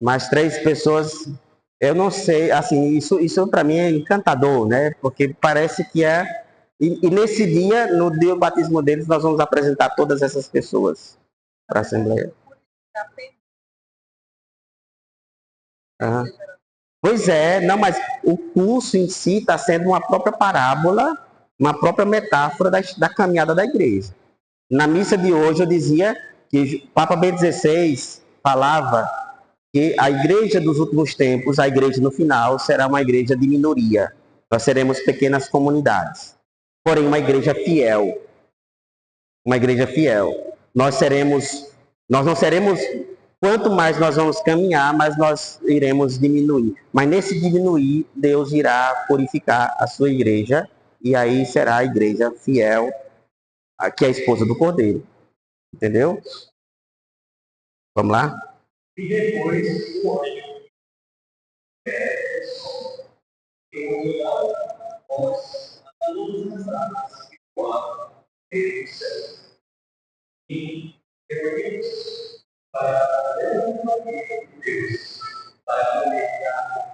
Mais 3 pessoas. Eu não sei, assim, isso para mim é encantador, né? Porque parece que é. E nesse dia, no dia do batismo deles, nós vamos apresentar todas essas pessoas para a Assembleia. Uhum. Pois é, não, mas o curso em si está sendo uma própria parábola, uma própria metáfora da caminhada da igreja. Na missa de hoje eu dizia que Papa Bento XVI falava que a igreja dos últimos tempos, a igreja no final, será uma igreja de minoria. Nós seremos pequenas comunidades. Porém, uma igreja fiel. Uma igreja fiel. Nós não seremos Quanto mais nós vamos caminhar, mais nós iremos diminuir. Mas nesse diminuir, Deus irá purificar a sua igreja, e aí será a igreja fiel, que é a esposa do Cordeiro. Entendeu? Vamos lá? E depois o anjo após a luz das águas que voavam desde o céu. E depois, para a glória de Deus, para alimentar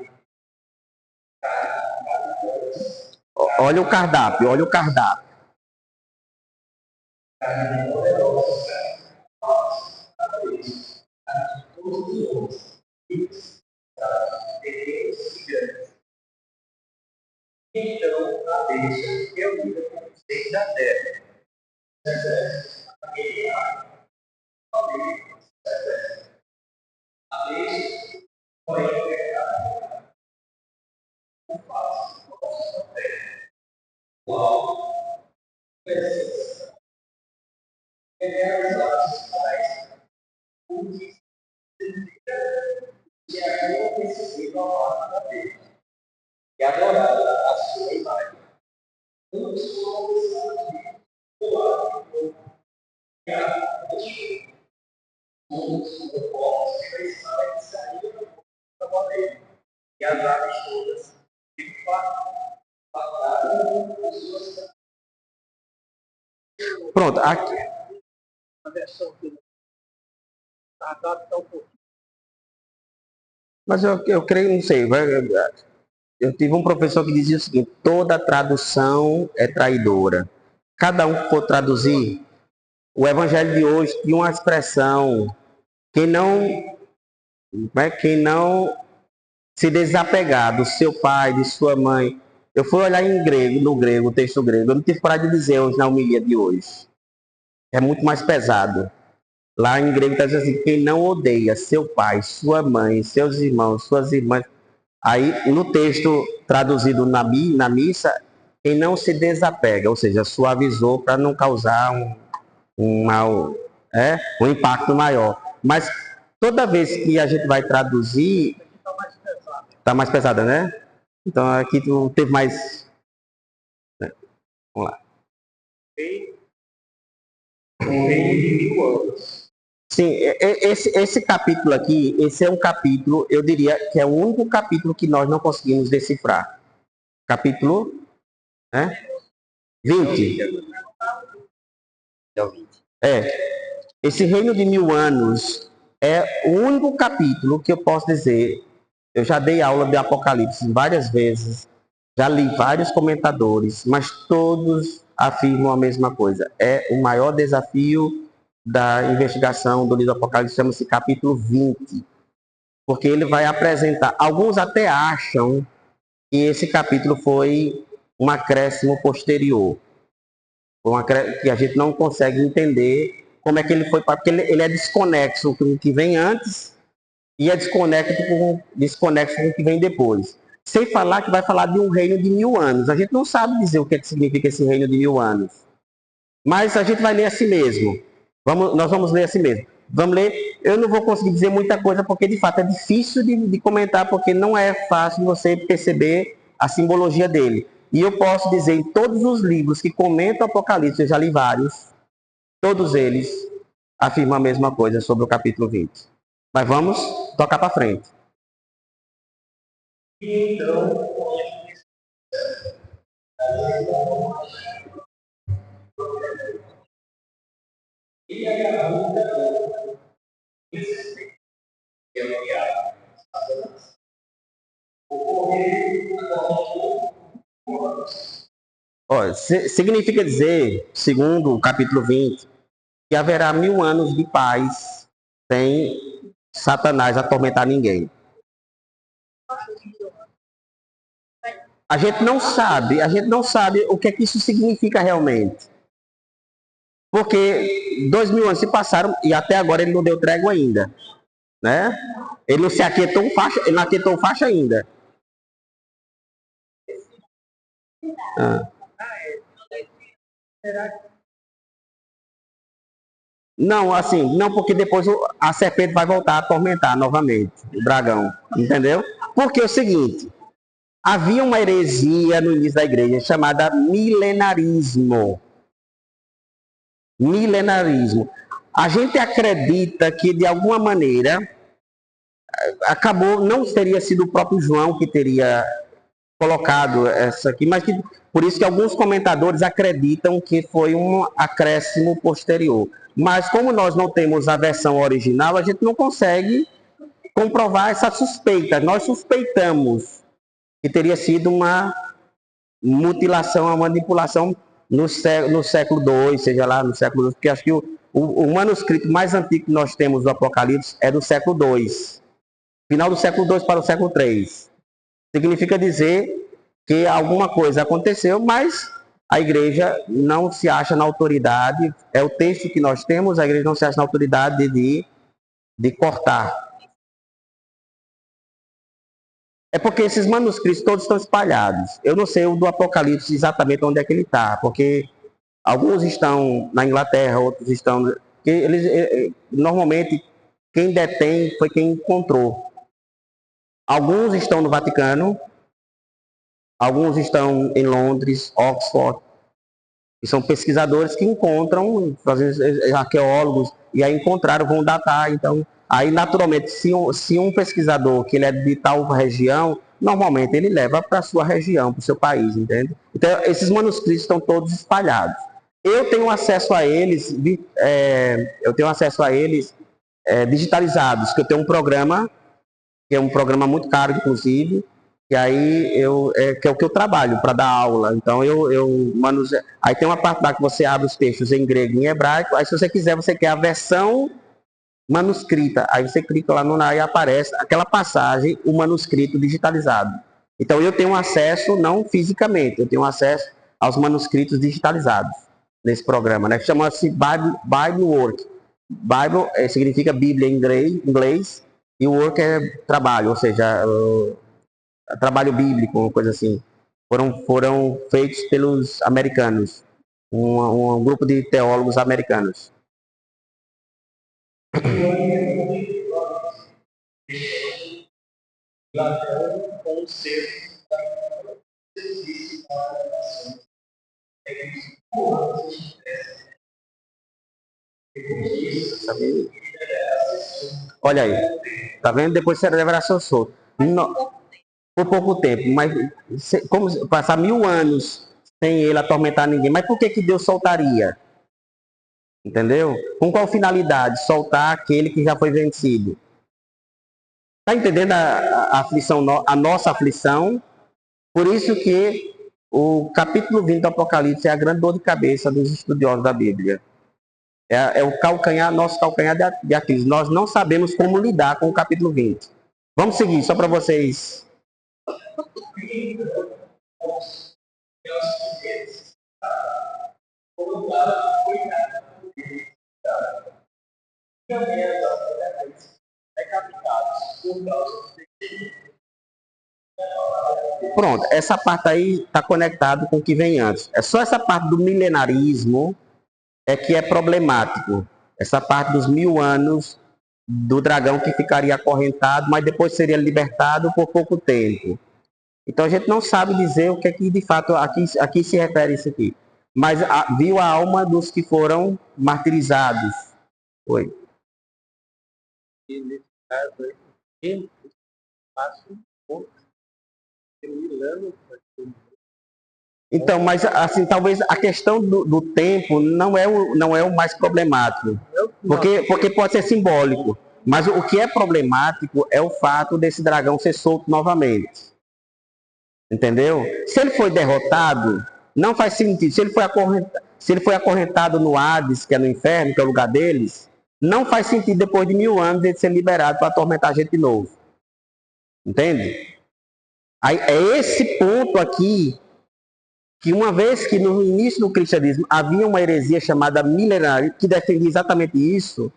cada coisa, Olha o cardápio, olha o cardápio. carne poderosa, nós, a Deus, a todos os homens, filhos, pequenos e grandes. Então, a besta reunida com os reis da terra, a besta, porém, pecado, o faz, nosso terra, qual precisa realizar os pais, o que significa que a precisa ao da Deus e adorar a sua imagem. Muitos foram do lado e a muitos foram povos que pensaram que saíram da madeira e as aves todas que pagaram as suas. Pronto, aqui. A versão que adapta um pouquinho. Mas eu creio, não sei. Eu tive um professor que dizia o seguinte: toda tradução é traidora. Cada um que for traduzir, o evangelho de hoje tinha uma expressão: quem não se desapegar do seu pai, de sua mãe. Eu fui olhar em grego, no grego, o texto grego. Eu não tive coragem de dizer hoje na homilia de hoje. É muito mais pesado. Lá em grego está dizendo assim: quem não odeia seu pai, sua mãe, seus irmãos, suas irmãs. Aí, no texto traduzido na missa, quem não se desapega, ou seja, suavizou para não causar um impacto maior. Mas toda vez que a gente vai traduzir, está mais pesada, né? Então aqui tu teve mais. Né? Vamos lá. Um reino de 1000 anos. Sim, esse capítulo aqui, esse é um capítulo, eu diria que é o único capítulo que nós não conseguimos decifrar. Capítulo 20. Esse reino de 1000 anos é o único capítulo que eu posso dizer. Eu já dei aula de Apocalipse várias vezes, já li vários comentadores, mas todos afirmam a mesma coisa. É o maior desafio da investigação do livro do Apocalipse, chama-se capítulo 20. Porque ele vai apresentar, alguns até acham que esse capítulo foi um acréscimo posterior, que a gente não consegue entender como é que ele foi, porque ele é desconexo com o que vem antes e é desconexo com o que vem depois. Sem falar que vai falar de um reino de 1000 anos. A gente não sabe dizer o que significa esse reino de 1000 anos. Mas a gente vai ler assim mesmo. Nós vamos ler assim mesmo. Vamos ler. Eu não vou conseguir dizer muita coisa, porque de fato é difícil de comentar, porque não é fácil você perceber a simbologia dele. E eu posso dizer, em todos os livros que comentam o Apocalipse, eu já li vários, todos eles afirmam a mesma coisa sobre o capítulo 20. Mas vamos tocar para frente. E então, e aí a luta que é o diabo, Satanás. O correio Significa dizer, segundo o capítulo 20, que haverá 1000 anos de paz sem Satanás atormentar ninguém. A gente não sabe o que é que isso significa realmente. Porque 2000 anos se passaram e até agora ele não deu trégua ainda. Né? Ele não se aquietou faixa, ele não aquietou faixa ainda. Ah. Não, assim, não, porque depois a serpente vai voltar a atormentar novamente o dragão, entendeu? Porque é o seguinte, havia uma heresia no início da igreja chamada milenarismo. Milenarismo. A gente acredita que, de alguma maneira, acabou, não teria sido o próprio João que teria colocado essa aqui, mas que, por isso que alguns comentadores acreditam que foi um acréscimo posterior. Mas como nós não temos a versão original, a gente não consegue comprovar essa suspeita. Nós suspeitamos que teria sido uma mutilação, uma manipulação no século II, seja lá no século II, porque acho que o manuscrito mais antigo que nós temos do Apocalipse é do século II, final do século II para o século III. Significa dizer que alguma coisa aconteceu, mas a igreja não se acha na autoridade, é o texto que nós temos, a igreja não se acha na autoridade de cortar. É porque esses manuscritos todos estão espalhados. Eu não sei o do Apocalipse exatamente onde é que ele está, porque alguns estão na Inglaterra, outros estão... Normalmente, quem detém foi quem encontrou. Alguns estão no Vaticano, alguns estão em Londres, Oxford, e são pesquisadores que encontram, arqueólogos, e aí encontraram, vão datar. Então, aí naturalmente, se um pesquisador que ele é de tal região, normalmente ele leva para a sua região, para o seu país, entende? Então, esses manuscritos estão todos espalhados. Eu tenho acesso a eles, digitalizados, que eu tenho um programa, que é um programa muito caro, inclusive, e aí que é o que eu trabalho para dar aula. Então aí tem uma parte lá que você abre os textos em grego e em hebraico. Aí se você quiser, você quer a versão manuscrita. Aí você clica lá e aparece aquela passagem, o manuscrito digitalizado. Então eu tenho acesso, não fisicamente, eu tenho acesso aos manuscritos digitalizados nesse programa, né? Chama-se Bible Work. Bible significa Bíblia em inglês e work é trabalho, ou seja, trabalho bíblico, uma coisa assim. Foram feitos pelos americanos, um grupo de teólogos americanos. Com o ser Olha aí, tá vendo? Depois você leva seu solto. Por pouco tempo, mas como passar 1000 anos sem ele atormentar ninguém, mas por que Deus soltaria? Entendeu? Com qual finalidade? Soltar aquele que já foi vencido. Está entendendo a aflição, a nossa aflição? Por isso que o capítulo 20 do Apocalipse é a grande dor de cabeça dos estudiosos da Bíblia. É o calcanhar, nosso calcanhar de Aquiles. Nós não sabemos como lidar com o capítulo 20. Vamos seguir, só para vocês. Pronto, essa parte aí está conectada com o que vem antes. É só essa parte do milenarismo que é problemático. Essa parte dos 1000 anos do dragão que ficaria acorrentado, mas depois seria libertado por pouco tempo. Então a gente não sabe dizer o que é que de fato aqui se refere isso aqui. Mas viu a alma dos que foram martirizados. Oi. E nesse caso aí, tempo passa um pouco de 1000 anos. Então, mas assim, talvez a questão do tempo não é o mais problemático. Porque pode ser simbólico. Mas o que é problemático é o fato desse dragão ser solto novamente. Entendeu? Se ele foi derrotado, não faz sentido. Se ele foi acorrentado no Hades, que é no inferno, que é o lugar deles, não faz sentido depois de 1000 anos ele ser liberado para atormentar a gente de novo. Entende? Aí, é esse ponto aqui que uma vez que no início do cristianismo havia uma heresia chamada milenarismo, que defendia exatamente isso,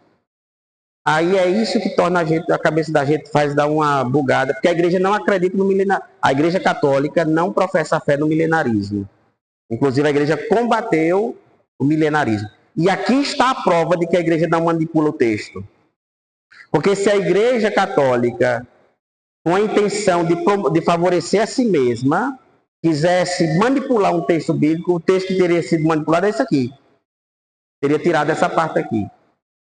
aí é isso que torna a cabeça da gente faz dar uma bugada, porque a igreja não acredita no milenarismo. A igreja católica não professa a fé no milenarismo. Inclusive a igreja combateu o milenarismo. E aqui está a prova de que a igreja não manipula o texto. Porque se a igreja católica, com a intenção de favorecer a si mesma, quisesse manipular um texto bíblico, o texto que teria sido manipulado é esse aqui. Teria tirado essa parte aqui.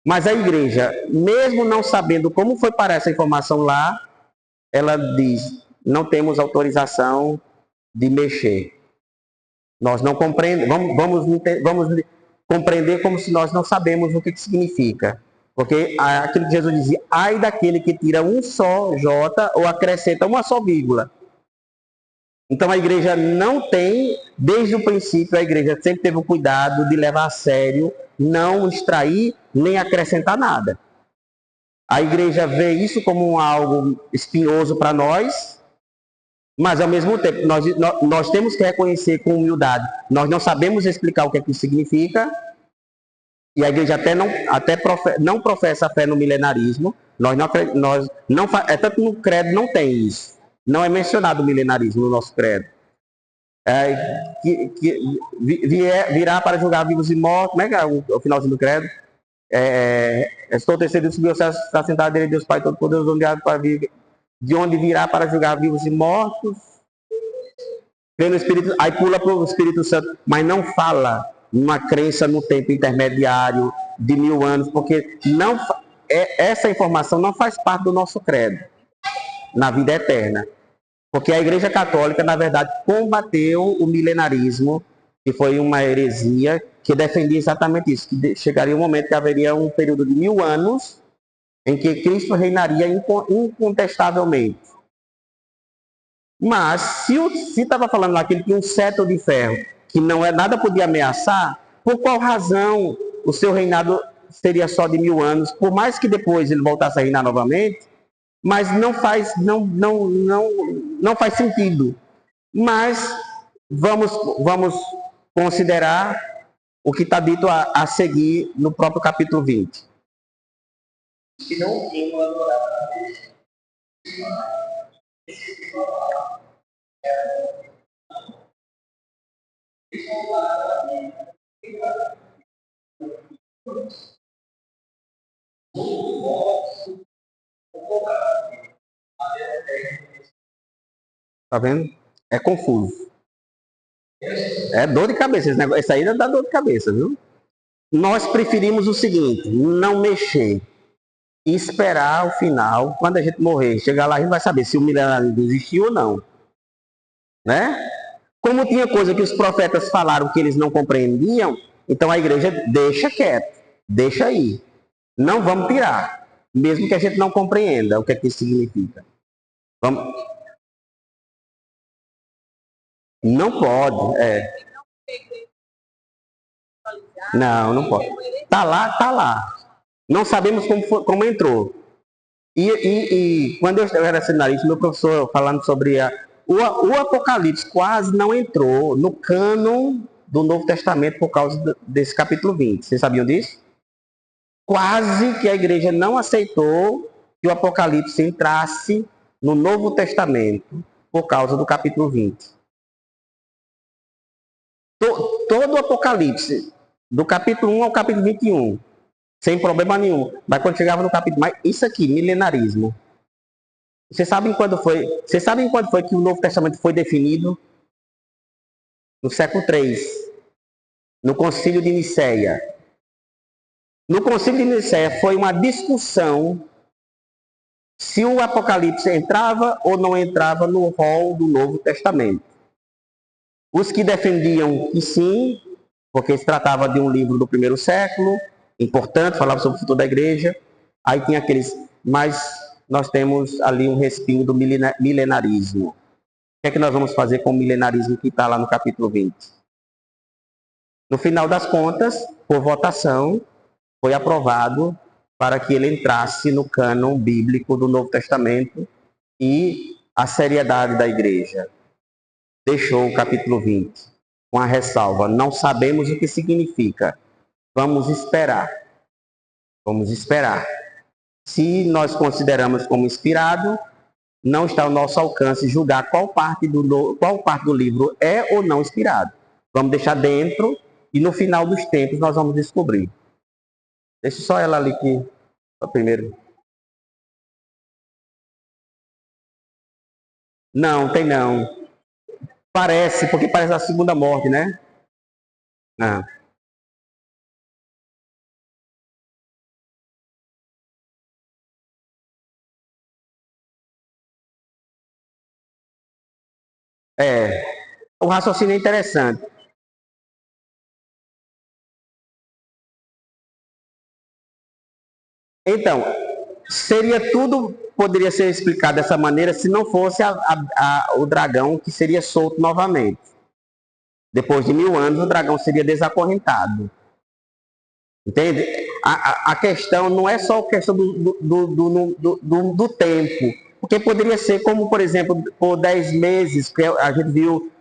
Mas a igreja, mesmo não sabendo como foi parar essa informação lá, ela diz, não temos autorização de mexer. Nós não compreendemos, vamos compreender como se nós não sabemos o que significa. Porque aquilo que Jesus dizia, ai daquele que tira um só J ou acrescenta uma só vírgula. Então a igreja não tem, desde o princípio, a igreja sempre teve o cuidado de levar a sério, não extrair nem acrescentar nada. A igreja vê isso como algo espinhoso para nós, mas ao mesmo tempo nós temos que reconhecer com humildade. Nós não sabemos explicar o que é que isso significa, e a igreja não professa a fé no milenarismo. Tanto no credo não tem isso. Não é mencionado o milenarismo no nosso credo. Virá para julgar vivos e mortos. Como é que é o finalzinho do credo? Estou terceiro subiu está sentado à direita de Deus Pai Todo-Poderoso, de onde virá para julgar vivos e mortos. Vem no Espírito, aí pula para o Espírito Santo, mas não fala uma crença no tempo intermediário de 1000 anos, porque essa informação não faz parte do nosso credo na vida eterna. Porque a Igreja Católica, na verdade, combateu o milenarismo, que foi uma heresia que defendia exatamente isso, que chegaria um momento que haveria um período de 1000 anos em que Cristo reinaria incontestavelmente. Mas, se estava falando lá que ele tinha um cetro de ferro, que nada podia ameaçar, por qual razão o seu reinado seria só de 1000 anos, por mais que depois ele voltasse a reinar novamente? Mas não faz sentido. Mas vamos considerar o que está dito a seguir no próprio capítulo 20. Que não tinham adorado a Deus. Tá vendo? É confuso. É dor de cabeça. Esse aí dá dor de cabeça, viu? Nós preferimos o seguinte, não mexer. E esperar o final, quando a gente morrer, chegar lá, a gente vai saber se o milenarismo existiu ou não. Né? Como tinha coisa que os profetas falaram que eles não compreendiam, então a igreja deixa quieto, deixa aí. Não vamos tirar, mesmo que a gente não compreenda o que é que isso significa. Vamos... Não pode, Não pode. Tá lá. Não sabemos como entrou. E quando eu era seminarista, meu professor falando sobre o Apocalipse quase não entrou no cânon do Novo Testamento por causa desse capítulo 20. Vocês sabiam disso? Quase que a igreja não aceitou que o Apocalipse entrasse no Novo Testamento por causa do capítulo 20. Todo o Apocalipse, do capítulo 1 ao capítulo 21, sem problema nenhum. Mas quando chegava no capítulo, mas isso aqui, milenarismo. Vocês sabem quando foi que o Novo Testamento foi definido? No século III, no Concílio de Nicéia. No Concílio de Nicéia foi uma discussão se o Apocalipse entrava ou não entrava no rol do Novo Testamento. Os que defendiam que sim, porque se tratava de um livro do primeiro século, importante, falava sobre o futuro da igreja. Aí tinha aqueles, mas nós temos ali um respingo do milenarismo. O que é que nós vamos fazer com o milenarismo que está lá no capítulo 20? No final das contas, por votação, foi aprovado para que ele entrasse no cânon bíblico do Novo Testamento e a seriedade da igreja deixou o capítulo 20 com a ressalva: não sabemos o que significa. Vamos esperar. Se nós consideramos como inspirado, não está ao nosso alcance julgar qual parte do livro é ou não inspirado. Vamos deixar dentro e no final dos tempos nós vamos descobrir. Deixa só ela ali que primeiro. Não, tem não. Parece, porque parece a segunda morte, né? Ah. É, o raciocínio é interessante. Então, poderia ser explicado dessa maneira se não fosse o dragão que seria solto novamente. Depois de 1000 anos, o dragão seria desacorrentado. Entende? A questão não é só a questão do tempo, porque poderia ser como, por exemplo, por 10 meses, que a gente viu,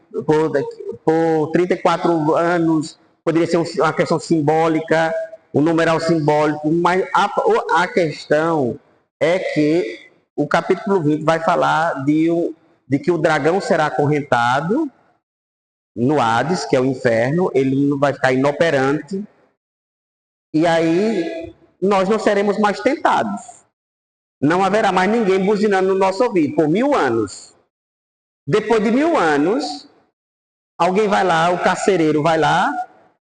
por 34 anos, poderia ser uma questão simbólica, um numeral simbólico, mas a questão é que o capítulo 20 vai falar de que o dragão será acorrentado no Hades, que é o inferno, ele não vai ficar inoperante, e aí nós não seremos mais tentados. Não haverá mais ninguém buzinando no nosso ouvido por 1000 anos. Depois de 1000 anos, alguém vai lá, o carcereiro vai lá,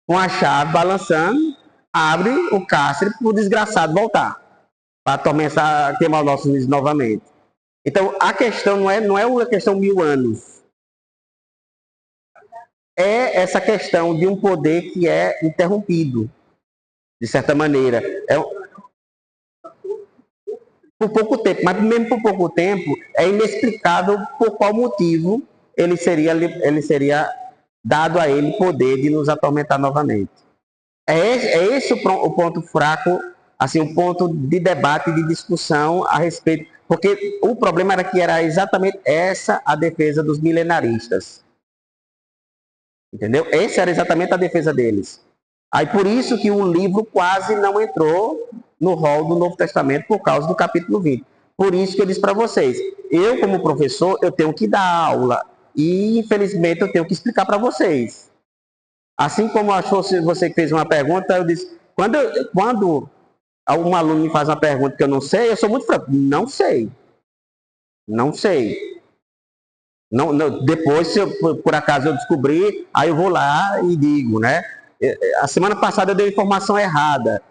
com a chave balançando, abre o cárcere para o desgraçado voltar, para começar a queimar os nossos juízes novamente. Então, a questão não é uma questão 1000 anos. É essa questão de um poder que é interrompido, de certa maneira. Por pouco tempo, mas mesmo por pouco tempo, é inexplicável por qual motivo ele seria dado a ele poder de nos atormentar novamente. É esse o ponto fraco, assim, o ponto de debate, de discussão a respeito, porque o problema era que era exatamente essa a defesa dos milenaristas. Entendeu? Essa era exatamente a defesa deles. Aí por isso que o livro quase não entrou no rol do Novo Testamento por causa do capítulo 20. Por isso que eu disse para vocês, eu como professor, eu tenho que dar aula e infelizmente eu tenho que explicar para vocês. Assim como achou você que fez uma pergunta, eu disse, quando um aluno me faz uma pergunta que eu não sei, eu sou muito franco, não sei. Não sei. Depois, se por acaso eu descobrir, aí eu vou lá e digo, né? A semana passada eu dei informação errada,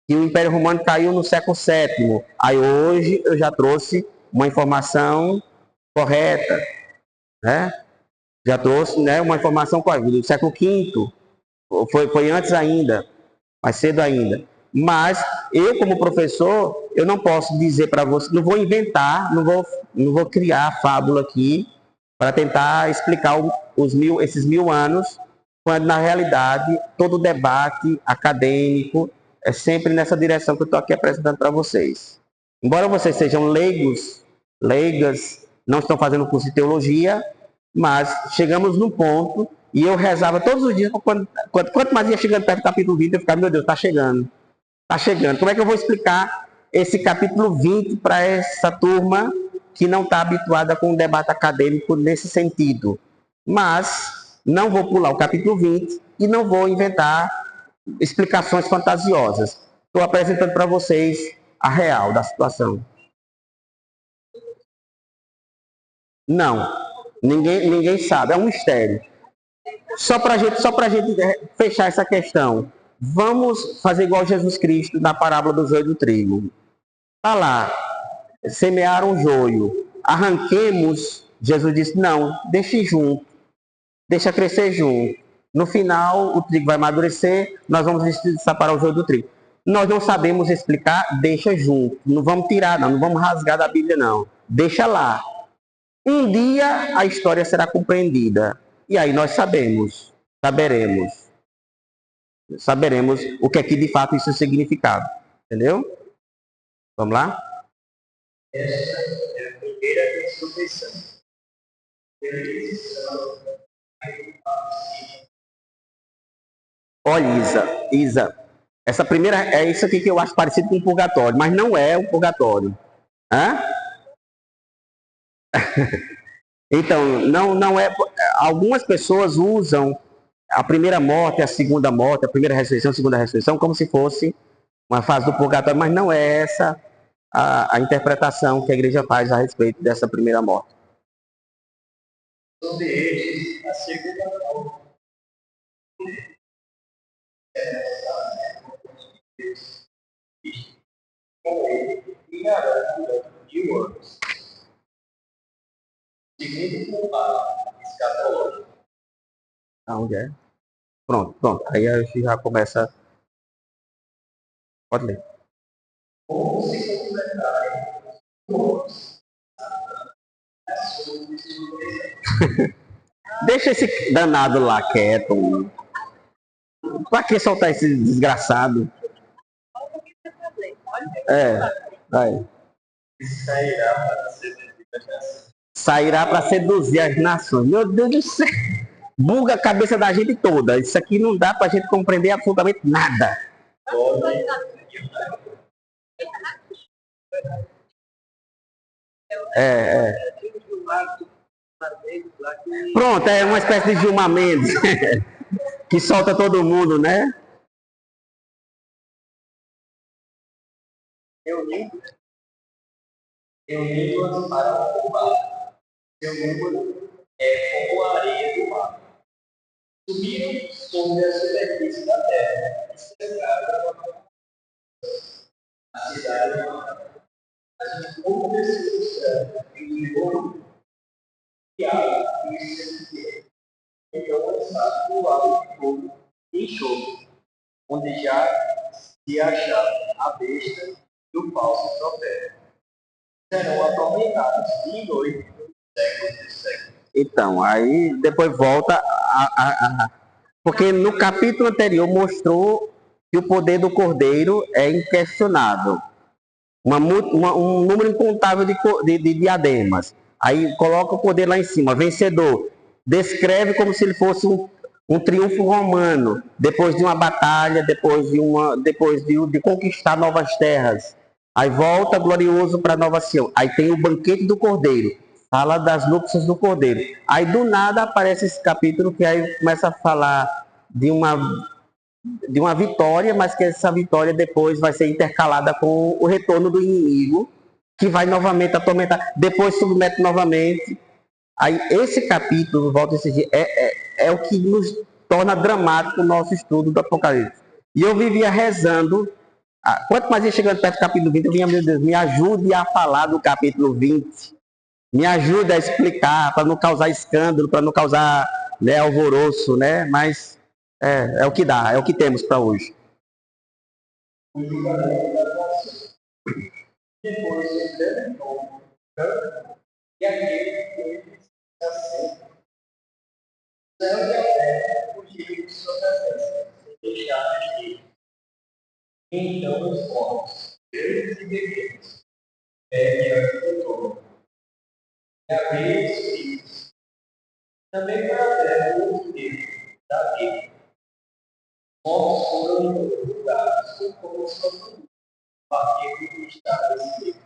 que o Império Romano caiu no século VII. Aí hoje eu já trouxe uma informação correta, né? Já trouxe, né, uma informação correta, do século V. Foi antes ainda, mais cedo ainda. Mas eu, como professor, eu não posso dizer para você, não vou inventar, não vou criar fábula aqui para tentar explicar esses 1000 anos, quando na realidade todo o debate acadêmico é sempre nessa direção que eu estou aqui apresentando para vocês. Embora vocês sejam leigas, não estão fazendo curso de teologia, mas chegamos num ponto, e eu rezava todos os dias, quanto mais ia chegando perto do capítulo 20, eu ficava, meu Deus, está chegando. Está chegando. Como é que eu vou explicar esse capítulo 20 para essa turma que não está habituada com o debate acadêmico nesse sentido? Mas não vou pular o capítulo 20 e não vou inventar explicações fantasiosas. Estou apresentando para vocês a real da situação. Não, ninguém sabe, é um mistério. Só para a gente fechar essa questão, vamos fazer igual Jesus Cristo na parábola do joio e do trigo. Está lá, semearam joio, arranquemos, Jesus disse, não, deixe junto, deixa crescer junto. No final, o trigo vai amadurecer, nós vamos separar o joio do trigo. Nós não sabemos explicar, deixa junto. Não vamos tirar, não vamos rasgar da Bíblia, não. Deixa lá. Um dia a história será compreendida. E aí nós saberemos o que é que de fato isso é significado. Entendeu? Vamos lá? Essa é a primeira ressurreição. Olha, Isa, essa primeira é isso aqui que eu acho parecido com o purgatório, mas não é o purgatório. Hã? Então, não é. Algumas pessoas usam a primeira morte, a segunda morte, a primeira ressurreição, a segunda ressurreição, como se fosse uma fase do purgatório, mas não é essa a interpretação que a igreja faz a respeito dessa primeira morte. Sobre estes, a segunda morte com ele reinará durante 1000 anos. Segundo combate escatológico. Aonde é? Pronto. Aí a gente já começa. Pode ler. Como se completarem todos a sua desobediência. Deixa esse danado lá quieto. Pra que soltar esse desgraçado? Vai. Sairá para Sairá para seduzir seduzir as nações. as nações. Meu Deus do céu. Buga a cabeça da gente toda. Isso aqui não dá pra gente compreender absolutamente nada. Pronto, é uma espécie de Gilmar Mendes. Que solta todo mundo, né? Reunindo-as para o combate. Seu número é como a areia do mar. Subiram sobre a superfície da terra e cercaram a cidade. As poucas pessoas em ouro e água e semeia. Então lançaram do lado de fogo e enxofre, onde já se achava a besta e o falso profeta. Serão atormentados dia e noite, séculos e séculos. Então, aí depois volta porque no capítulo anterior mostrou que o poder do Cordeiro é inquestionável. Um número incontável de diademas. Aí coloca o poder lá em cima, vencedor. Descreve como se ele fosse um triunfo romano, depois de uma batalha, depois de conquistar novas terras. Aí volta glorioso para Nova Sião. Aí tem o banquete do Cordeiro, fala das núpcias do Cordeiro. Aí do nada aparece esse capítulo que aí começa a falar de uma vitória, mas que essa vitória depois vai ser intercalada com o retorno do inimigo, que vai novamente atormentar, depois submete novamente. Aí esse capítulo, volta a dizer, é o que nos torna dramático o nosso estudo do Apocalipse. E eu vivia rezando, quanto mais ia chegando perto do capítulo 20, eu vinha, meu Deus, me ajude a falar do capítulo 20, me ajude a explicar, para não causar escândalo, para não causar, né, alvoroço, né? Mas é o que dá, é o que temos para hoje. O julgamento das nações. Depois o grande povo e aquele que ele está sempre. O céu e a terra fugiram de sua presença, sem deixar de ir. Então os mortos, grandes e pequenos, diante do trono. E abriram os filhos. Também para a terra o outro filho, Davi. Mortos foram julgados conforme sua família, partindo que estava escrito.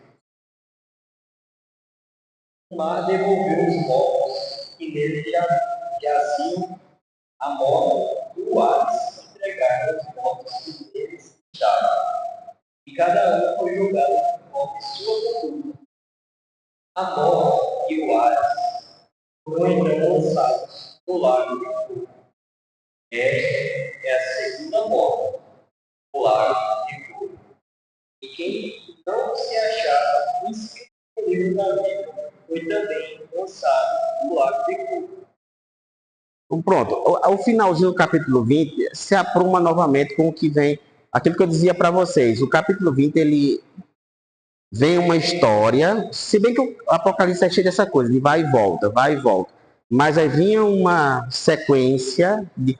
O mar devolveu os mortos que nele jaziam a morte do Hades, entregaram os mortos que neles estavam. E cada um foi julgado conforme sua conduta. A morte e o Hades foram então lançados no lago de fogo. Esta é a segunda morte, o lago de fogo. E quem não se achava inscrito no livro da vida foi também lançado no lago de fogo. Então, pronto, o finalzinho do capítulo 20 se apruma novamente com o que vem, aquilo que eu dizia para vocês. O capítulo 20, ele vem uma história, se bem que o Apocalipse é cheio dessa coisa, de vai e volta. Mas aí vinha uma sequência de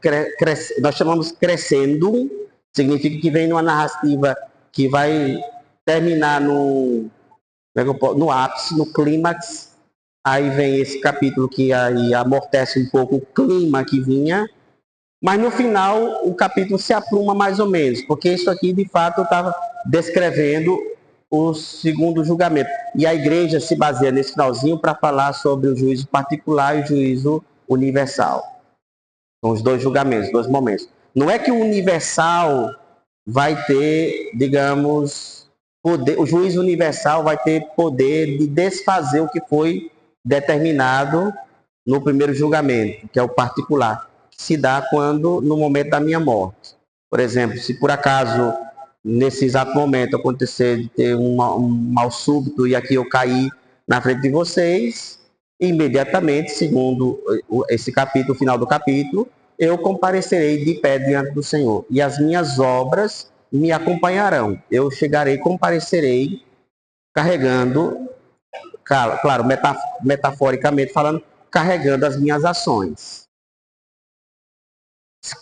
nós chamamos crescendo, significa que vem numa narrativa que vai terminar no ápice, no clímax. Aí vem esse capítulo que aí amortece um pouco o clima que vinha, mas no final o capítulo se apruma mais ou menos, porque isso aqui de fato estava descrevendo o segundo julgamento. E a igreja se baseia nesse finalzinho para falar sobre o juízo particular e o juízo universal. São os dois julgamentos, dois momentos. Não é que o universal vai ter, digamos, poder, o juiz universal vai ter poder de desfazer o que foi determinado no primeiro julgamento, que é o particular, que se dá quando, no momento da minha morte. Por exemplo, se por acaso, nesse exato momento, acontecer de ter um mal súbito e aqui eu cair na frente de vocês, imediatamente, segundo esse capítulo, o final do capítulo, eu comparecerei de pé diante do Senhor, e as minhas obras me acompanharão. Eu chegarei, comparecerei, carregando, claro, metaforicamente falando, carregando as minhas ações.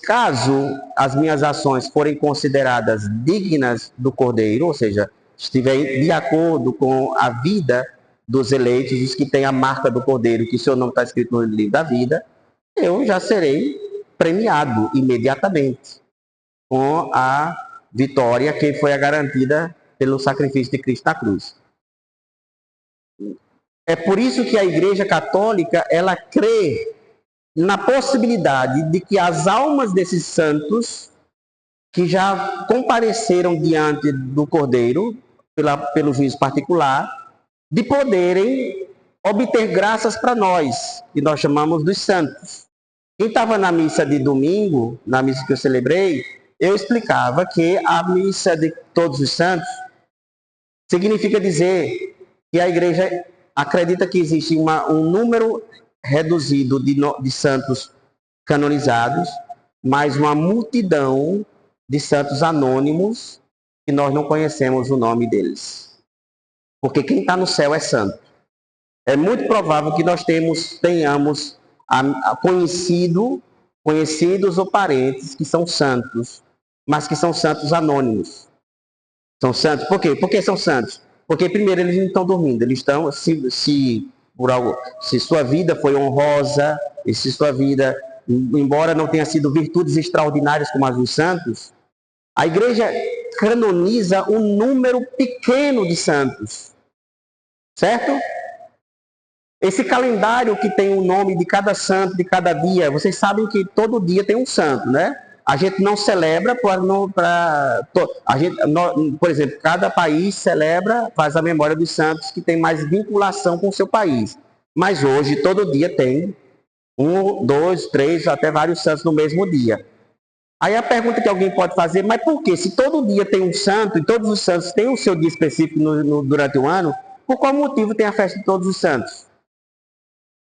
Caso as minhas ações forem consideradas dignas do Cordeiro, ou seja, estiver de acordo com a vida dos eleitos, os que têm a marca do Cordeiro, que seu nome está escrito no livro da vida, eu já serei premiado imediatamente com a vitória que foi a garantida pelo sacrifício de Cristo na cruz. É por isso que a Igreja Católica, ela crê na possibilidade de que as almas desses santos que já compareceram diante do Cordeiro pelo juízo particular, de poderem obter graças para nós, que nós chamamos dos santos. Quem estava na missa de domingo, na missa que eu celebrei, eu explicava que a missa de todos os santos significa dizer que a igreja acredita que existe um número reduzido de santos canonizados, mas uma multidão de santos anônimos que nós não conhecemos o nome deles. Porque quem está no céu é santo. É muito provável que nós tenhamos conhecidos ou parentes que são santos, mas que são santos anônimos. São santos, por quê? Por que são santos? Porque primeiro eles não estão dormindo, eles estão, se sua vida foi honrosa, e se sua vida, embora não tenha sido virtudes extraordinárias como as dos santos, a igreja canoniza um número pequeno de santos, certo? Esse calendário que tem o nome de cada santo, de cada dia, vocês sabem que todo dia tem um santo, né? A gente não celebra por exemplo, cada país celebra, faz a memória dos santos que tem mais vinculação com o seu país. Mas hoje, todo dia tem 1, 2, 3, até vários santos no mesmo dia. Aí a pergunta que alguém pode fazer, mas por quê? Se todo dia tem um santo, e todos os santos têm o seu dia específico durante o ano, por qual motivo tem a festa de todos os santos?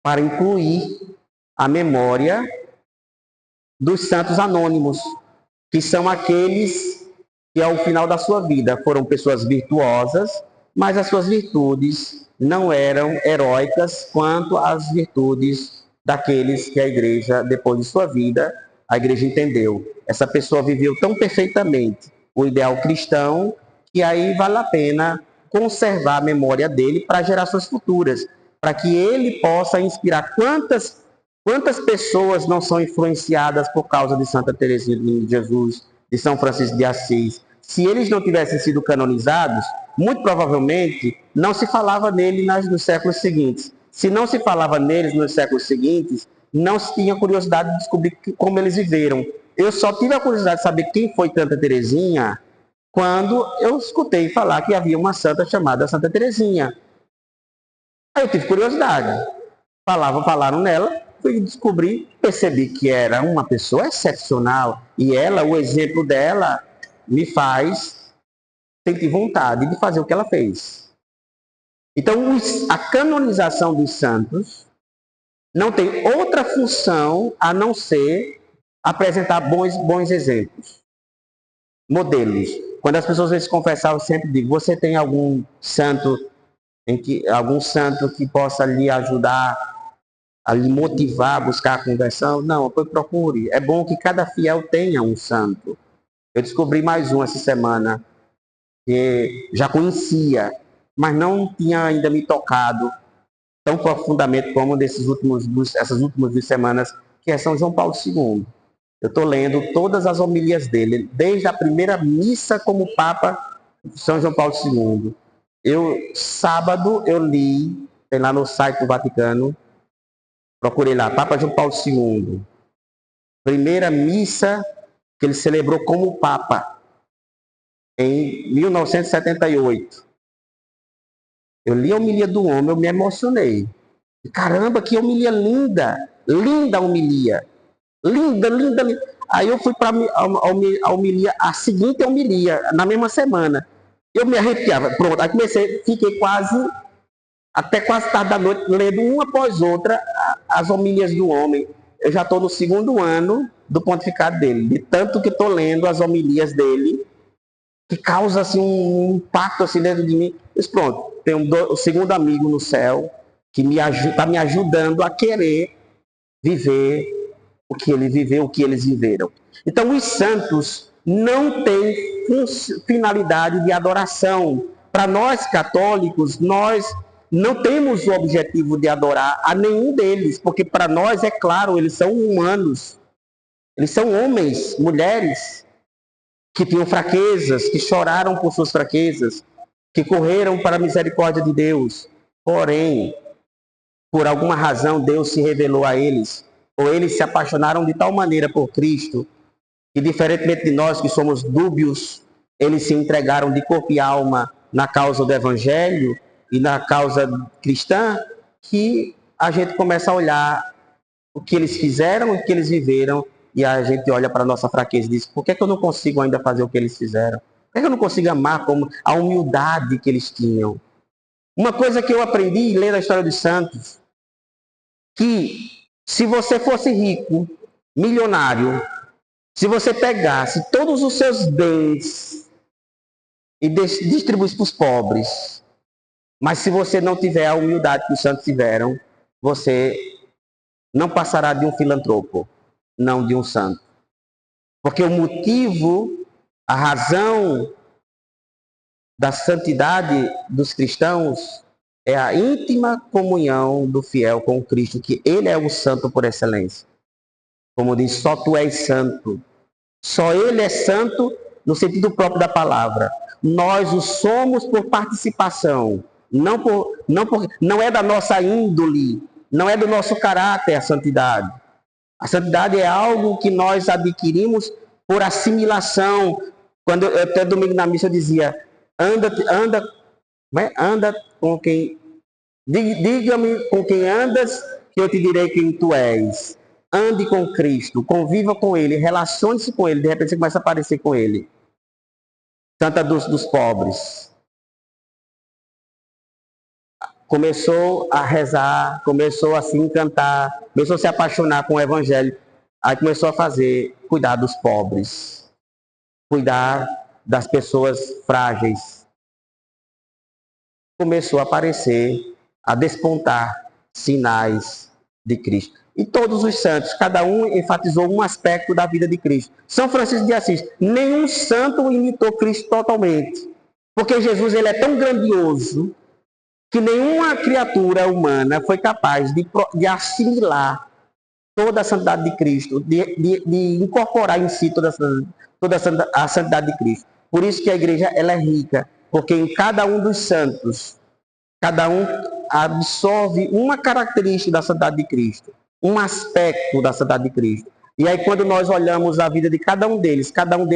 Para incluir a memória dos santos anônimos, que são aqueles que ao final da sua vida foram pessoas virtuosas, mas as suas virtudes não eram heróicas quanto às virtudes daqueles que a igreja, depois de sua vida, a igreja entendeu. Essa pessoa viveu tão perfeitamente o ideal cristão que aí vale a pena conservar a memória dele para gerações futuras, para que ele possa inspirar. Quantas pessoas não são influenciadas por causa de Santa Teresinha do Menino Jesus, de São Francisco de Assis? Se eles não tivessem sido canonizados, muito provavelmente não se falava nele nos séculos seguintes. Se não se falava neles nos séculos seguintes, não se tinha curiosidade de descobrir como eles viveram. Eu só tive a curiosidade de saber quem foi Santa Teresinha quando eu escutei falar que havia uma santa chamada Santa Teresinha. Aí eu tive curiosidade. Falaram nela, fui descobrir, percebi que era uma pessoa excepcional. E ela, o exemplo dela, me faz sentir vontade de fazer o que ela fez. Então, a canonização dos santos não tem outra função a não ser apresentar bons exemplos, modelos. Quando as pessoas vêm se confessar, eu sempre digo, você tem algum santo que possa lhe ajudar a lhe motivar a buscar a conversão? Não, procure. É bom que cada fiel tenha um santo. Eu descobri mais um essa semana, que já conhecia, mas não tinha ainda me tocado tão profundamente como essas últimas 2 semanas, que é São João Paulo II. Eu estou lendo todas as homilias dele, desde a primeira missa como Papa São João Paulo II. Sábado eu li, tem lá no site do Vaticano, procurei lá, Papa João Paulo II. primeira missa que ele celebrou como Papa, em 1978. Eu li a homilia do homem, eu me emocionei. Caramba, que homilia linda! Linda homilia! Linda, linda, linda. Aí eu fui para a homilia, a seguinte homilia, na mesma semana. Eu me arrepiava. Pronto, aí fiquei até quase tarde da noite, lendo uma após outra as homilias do homem. Eu já estou no 2º ano do pontificado dele, de tanto que estou lendo as homilias dele, que causa assim, um impacto assim, dentro de mim. Mas pronto, tem o segundo amigo no céu, que está me ajudando a querer viver o que ele viveu, o que eles viveram. Então, os santos não têm finalidade de adoração. Para nós católicos, nós não temos o objetivo de adorar a nenhum deles, porque para nós, é claro, eles são humanos. Eles são homens, mulheres, que tinham fraquezas, que choraram por suas fraquezas, que correram para a misericórdia de Deus. Porém, por alguma razão, Deus se revelou a eles, ou eles se apaixonaram de tal maneira por Cristo, que diferentemente de nós que somos dúbios, eles se entregaram de corpo e alma na causa do Evangelho e na causa cristã, que a gente começa a olhar o que eles fizeram, o que eles viveram, e a gente olha para a nossa fraqueza e diz, por que é que eu não consigo ainda fazer o que eles fizeram? Por que é que eu não consigo amar como a humildade que eles tinham? Uma coisa que eu aprendi lendo a história dos santos, que se você fosse rico, milionário, se você pegasse todos os seus bens e distribuísse para os pobres, mas se você não tiver a humildade que os santos tiveram, você não passará de um filantropo, não de um santo. Porque o motivo, a razão da santidade dos cristãos é a íntima comunhão do fiel com Cristo, que ele é o santo por excelência. Como diz, só tu és santo. Só ele é santo no sentido próprio da palavra. Nós o somos por participação, não é da nossa índole, não é do nosso caráter a santidade. A santidade é algo que nós adquirimos por assimilação. Quando até domingo na missa eu dizia, anda com quem, diga-me com quem andas, que eu te direi quem tu és. Ande com Cristo, conviva com Ele, relacione-se com Ele, de repente você começa a aparecer com Ele. Santa dos pobres. Começou a rezar, começou a se encantar, começou a se apaixonar com o Evangelho. Aí começou a cuidar dos pobres, cuidar das pessoas frágeis. Começou a aparecer, a despontar sinais de Cristo. E todos os santos, cada um enfatizou um aspecto da vida de Cristo. São Francisco de Assis, nenhum santo imitou Cristo totalmente. Porque Jesus ele é tão grandioso que nenhuma criatura humana foi capaz de assimilar toda a santidade de Cristo, de incorporar em si toda a santidade de Cristo. Por isso que a igreja ela é rica, porque em cada um dos santos, cada um absorve uma característica da santidade de Cristo, um aspecto da santidade de Cristo. E aí quando nós olhamos a vida de cada um deles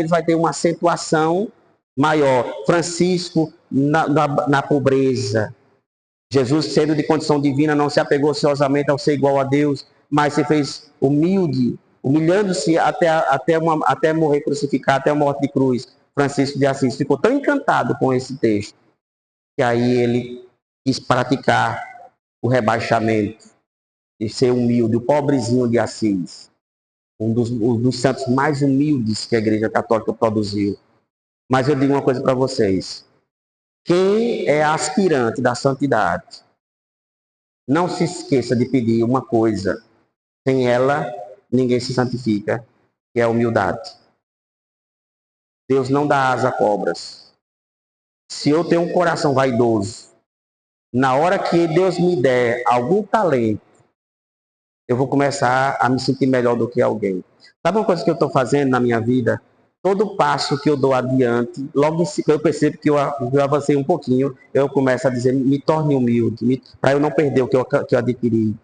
vai ter uma acentuação maior. Francisco na pobreza. Jesus, sendo de condição divina, não se apegou ansiosamente ao ser igual a Deus, mas se fez humilde, humilhando-se até morrer crucificado, até a morte de cruz. Francisco de Assis ficou tão encantado com esse texto, que aí ele quis praticar o rebaixamento e ser humilde, o pobrezinho de Assis, um dos santos mais humildes que a Igreja Católica produziu. Mas eu digo uma coisa para vocês, quem é aspirante da santidade, não se esqueça de pedir uma coisa, sem ela ninguém se santifica, que é a humildade. Deus não dá asa a cobras. Se eu tenho um coração vaidoso, na hora que Deus me der algum talento, eu vou começar a me sentir melhor do que alguém. Sabe uma coisa que eu estou fazendo na minha vida? Todo passo que eu dou adiante, logo eu percebo que eu avancei um pouquinho, eu começo a dizer, me torne humilde, para eu não perder o que eu adquiri.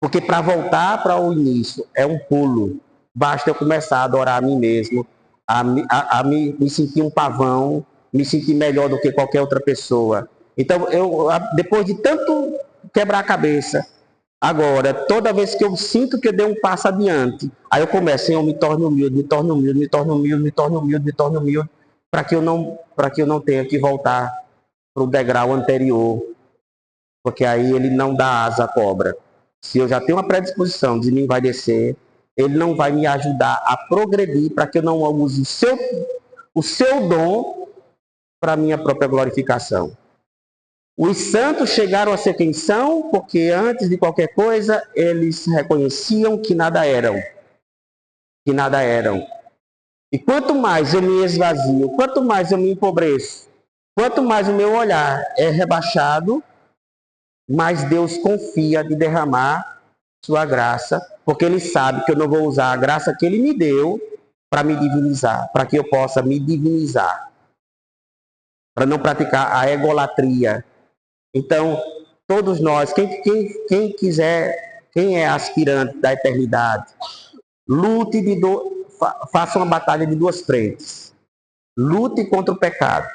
Porque para voltar para o início é um pulo. basta eu começar a adorar a mim mesmo, me sentir um pavão, me sentir melhor do que qualquer outra pessoa. Então, depois de tanto quebrar a cabeça, agora, toda vez que eu sinto que eu dei um passo adiante, aí eu começo, Senhor, me torne humilde, me torne humilde, me torne humilde, me torne humilde, me torne humilde, para que eu não tenha que voltar para o degrau anterior, porque aí ele não dá asa à cobra. Se eu já tenho uma predisposição de mim vai descer, ele não vai me ajudar a progredir para que eu não use o seu dom para a minha própria glorificação. Os santos chegaram a ser quem são, porque antes de qualquer coisa, eles reconheciam que nada eram. Que nada eram. E quanto mais eu me esvazio, quanto mais eu me empobreço, quanto mais o meu olhar é rebaixado, mais Deus confia de derramar sua graça, porque Ele sabe que eu não vou usar a graça que Ele me deu para me divinizar, para que eu possa me divinizar, para não praticar a egolatria. Então, todos nós, quem quiser, quem é aspirante da eternidade, lute faça uma batalha de duas frentes. Lute contra o pecado,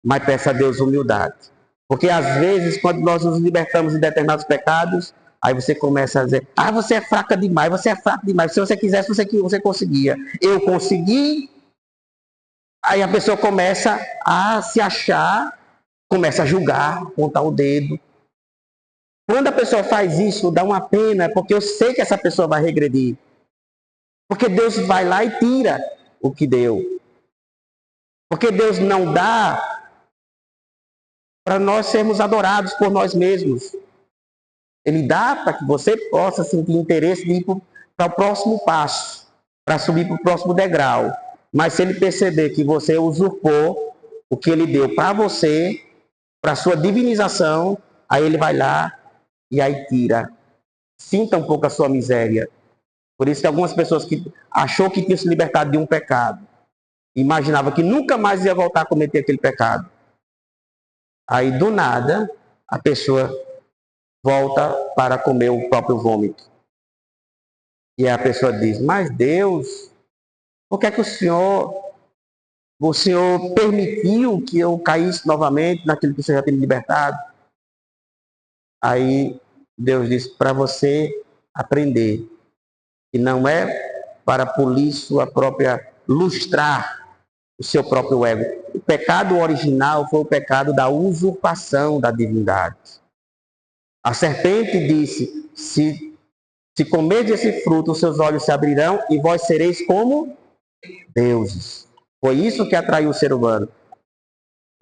mas peça a Deus humildade. Porque às vezes, quando nós nos libertamos de determinados pecados, aí você começa a dizer, você é fraca demais, você é fraco demais. Se você quisesse, você conseguia. Eu consegui. Aí a pessoa começa a se achar, começa a julgar, apontar o dedo. Quando a pessoa faz isso, dá uma pena, porque eu sei que essa pessoa vai regredir. Porque Deus vai lá e tira o que deu. Porque Deus não dá para nós sermos adorados por nós mesmos. Ele dá para que você possa sentir interesse de ir para o próximo passo, para subir para o próximo degrau. Mas se ele perceber que você usurpou o que ele deu para você, para a sua divinização, aí ele vai lá e aí tira. Sinta um pouco a sua miséria. Por isso que algumas pessoas que achou que tinham se libertado de um pecado, imaginava que nunca mais ia voltar a cometer aquele pecado. Aí, do nada, a pessoa volta para comer o próprio vômito. E a pessoa diz, mas Deus, por que é que o Senhor permitiu que eu caísse novamente naquilo que o Senhor já tinha me libertado? Aí Deus diz, para você aprender, que não é para polir sua própria, lustrar o seu próprio ego. O pecado original foi o pecado da usurpação da divindade. A serpente disse, se comerdes esse fruto, os seus olhos se abrirão e vós sereis como deuses. Foi isso que atraiu o ser humano.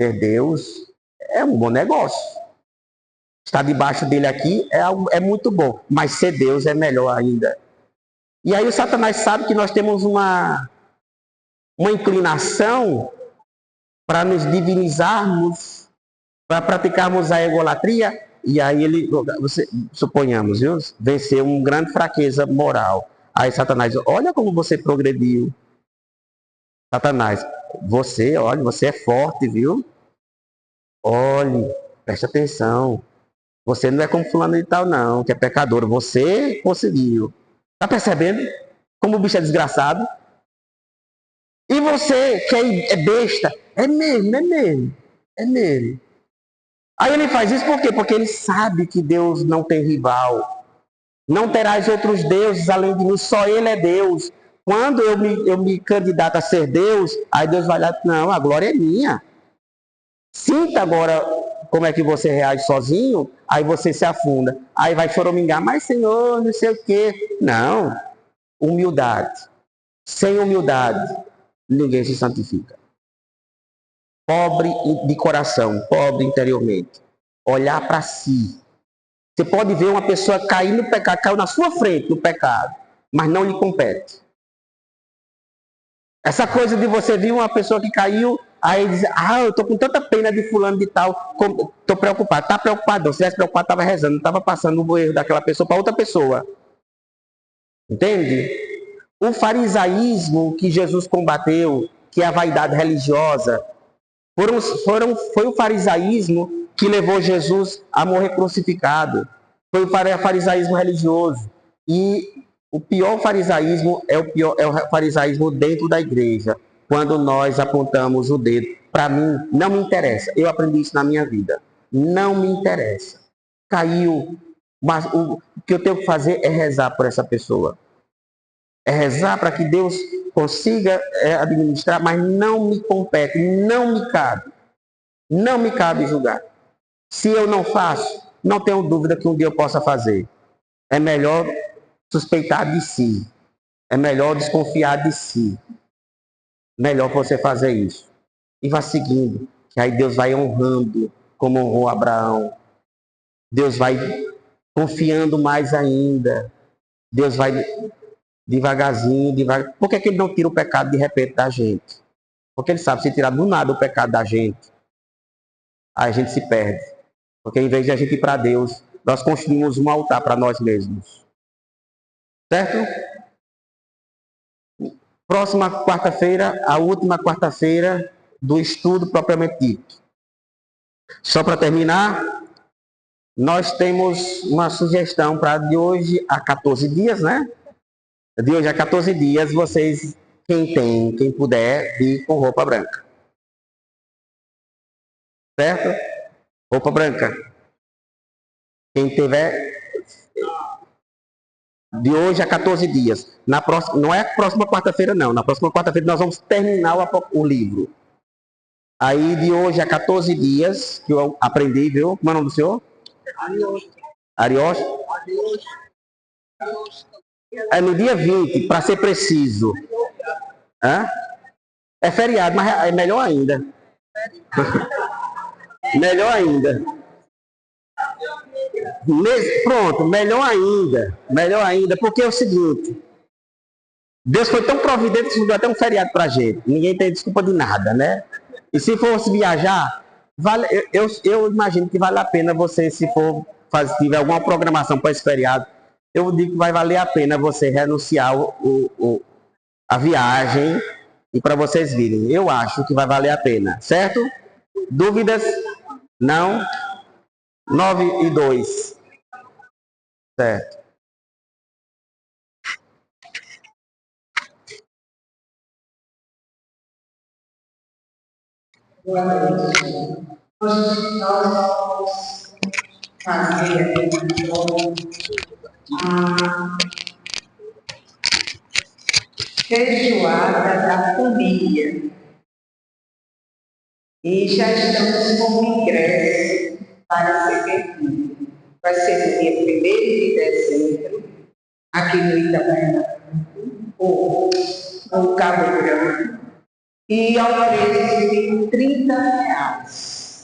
Ser Deus é um bom negócio. Estar debaixo dele aqui é muito bom, mas ser Deus é melhor ainda. E aí o Satanás sabe que nós temos uma inclinação para nos divinizarmos, para praticarmos a egolatria, e aí suponhamos, viu, venceu uma grande fraqueza moral. Aí Satanás, olha como você progrediu. Satanás, você é forte, viu? Olhe, preste atenção. Você não é como fulano de tal, não, que é pecador. Você conseguiu. Tá percebendo como o bicho é desgraçado? E você, que é besta, é mesmo. Aí ele faz isso por quê? Porque ele sabe que Deus não tem rival. Não terás outros deuses além de mim, só ele é Deus. Quando eu me candidato a ser Deus, aí Deus vai lá, não, a glória é minha. Sinta agora como é que você reage sozinho, aí você se afunda. Aí vai choramingar, mas Senhor, não sei o quê. Não, humildade. Sem humildade, ninguém se santifica. Pobre de coração, pobre interiormente. Olhar para si. Você pode ver uma pessoa cair no pecado, caiu na sua frente no pecado, mas não lhe compete. Essa coisa de você ver uma pessoa que caiu, aí diz, eu estou com tanta pena de fulano de tal, estou preocupado. Está preocupado não, se estivesse preocupado, estava rezando, não estava passando o erro daquela pessoa para outra pessoa. Entende? O farisaísmo que Jesus combateu, que é a vaidade religiosa, foi o farisaísmo que levou Jesus a morrer crucificado. Foi o farisaísmo religioso. E O pior farisaísmo é o farisaísmo dentro da igreja. Quando nós apontamos o dedo, para mim, não me interessa. Eu aprendi isso na minha vida. Não me interessa. Caiu. Mas o que eu tenho que fazer é rezar por essa pessoa. É rezar para que Deus consiga administrar, mas não me compete, não me cabe. Não me cabe julgar. Se eu não faço, não tenho dúvida que um dia eu possa fazer. É melhor suspeitar de si. É melhor desconfiar de si. Melhor você fazer isso. E vá seguindo. Que aí Deus vai honrando, como honrou Abraão. Deus vai confiando mais ainda. Deus vai devagarzinho, devagar. Por que ele não tira o pecado de repente da gente? Porque ele sabe, se tirar do nada o pecado da gente, aí a gente se perde. Porque em vez de a gente ir para Deus, nós construímos um altar para nós mesmos. Certo? Próxima quarta-feira, a última quarta-feira do estudo propriamente dito. Só para terminar, nós temos uma sugestão para de hoje a 14 dias, né? De hoje a 14 dias, vocês, quem puder, ir com roupa branca. Certo? Roupa branca. Quem tiver, de hoje a 14 dias. Na próxima, não é a próxima quarta-feira, não. Na próxima quarta-feira nós vamos terminar o livro. Aí, de hoje a 14 dias, que eu aprendi, viu? Como é o nome do senhor? Ariós. É no dia 20, para ser preciso. Hã? É feriado, mas é melhor ainda. Melhor ainda. Pronto, melhor ainda. Melhor ainda, porque é o seguinte. Deus foi tão providente que deu até um feriado pra gente. Ninguém tem desculpa de nada, né? E se fosse viajar, vale, eu imagino que vale a pena você, se for tiver alguma programação para esse feriado, eu digo que vai valer a pena você renunciar a viagem e para vocês virem. Eu acho que vai valer a pena, certo? Dúvidas? Não? 9 e 2. Certo. Boa noite. Hoje nós vamos fazer a feijoada da família. E já estamos com o ingresso para ser vendido. Vai ser no dia 1º de dezembro, aqui no Itabaiana, ou no Cabo Grande, e ao preço de R$30.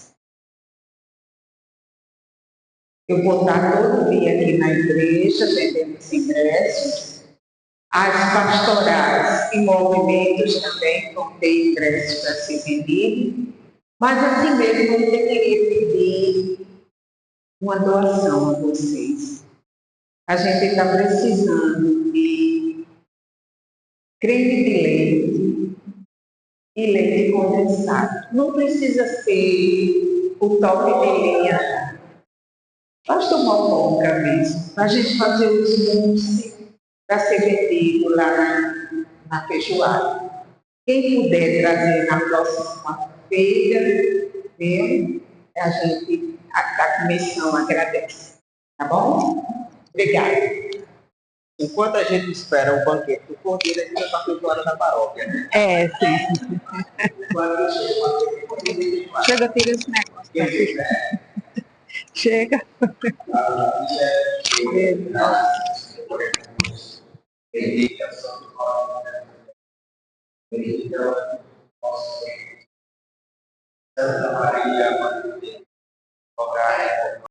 Eu vou estar todo dia aqui na igreja, vendendo os ingressos. As pastorais e movimentos também vão ter ingressos para ser vendido. Mas assim mesmo eu queria pedir uma doação a vocês. A gente está precisando de creme de leite e leite condensado. Não precisa ser o top de linha. Basta uma boca mesmo, para a gente fazer os mousse para ser vendido lá na feijoada. Quem puder trazer na próxima feira, a gente, a comissão agradece. Tá bom? Obrigada. Enquanto a gente espera o banquete do cordeiro, a gente vai para a feijoada da paróquia. Sim. Chega, tira esse negócio. Chega. Santa Maria,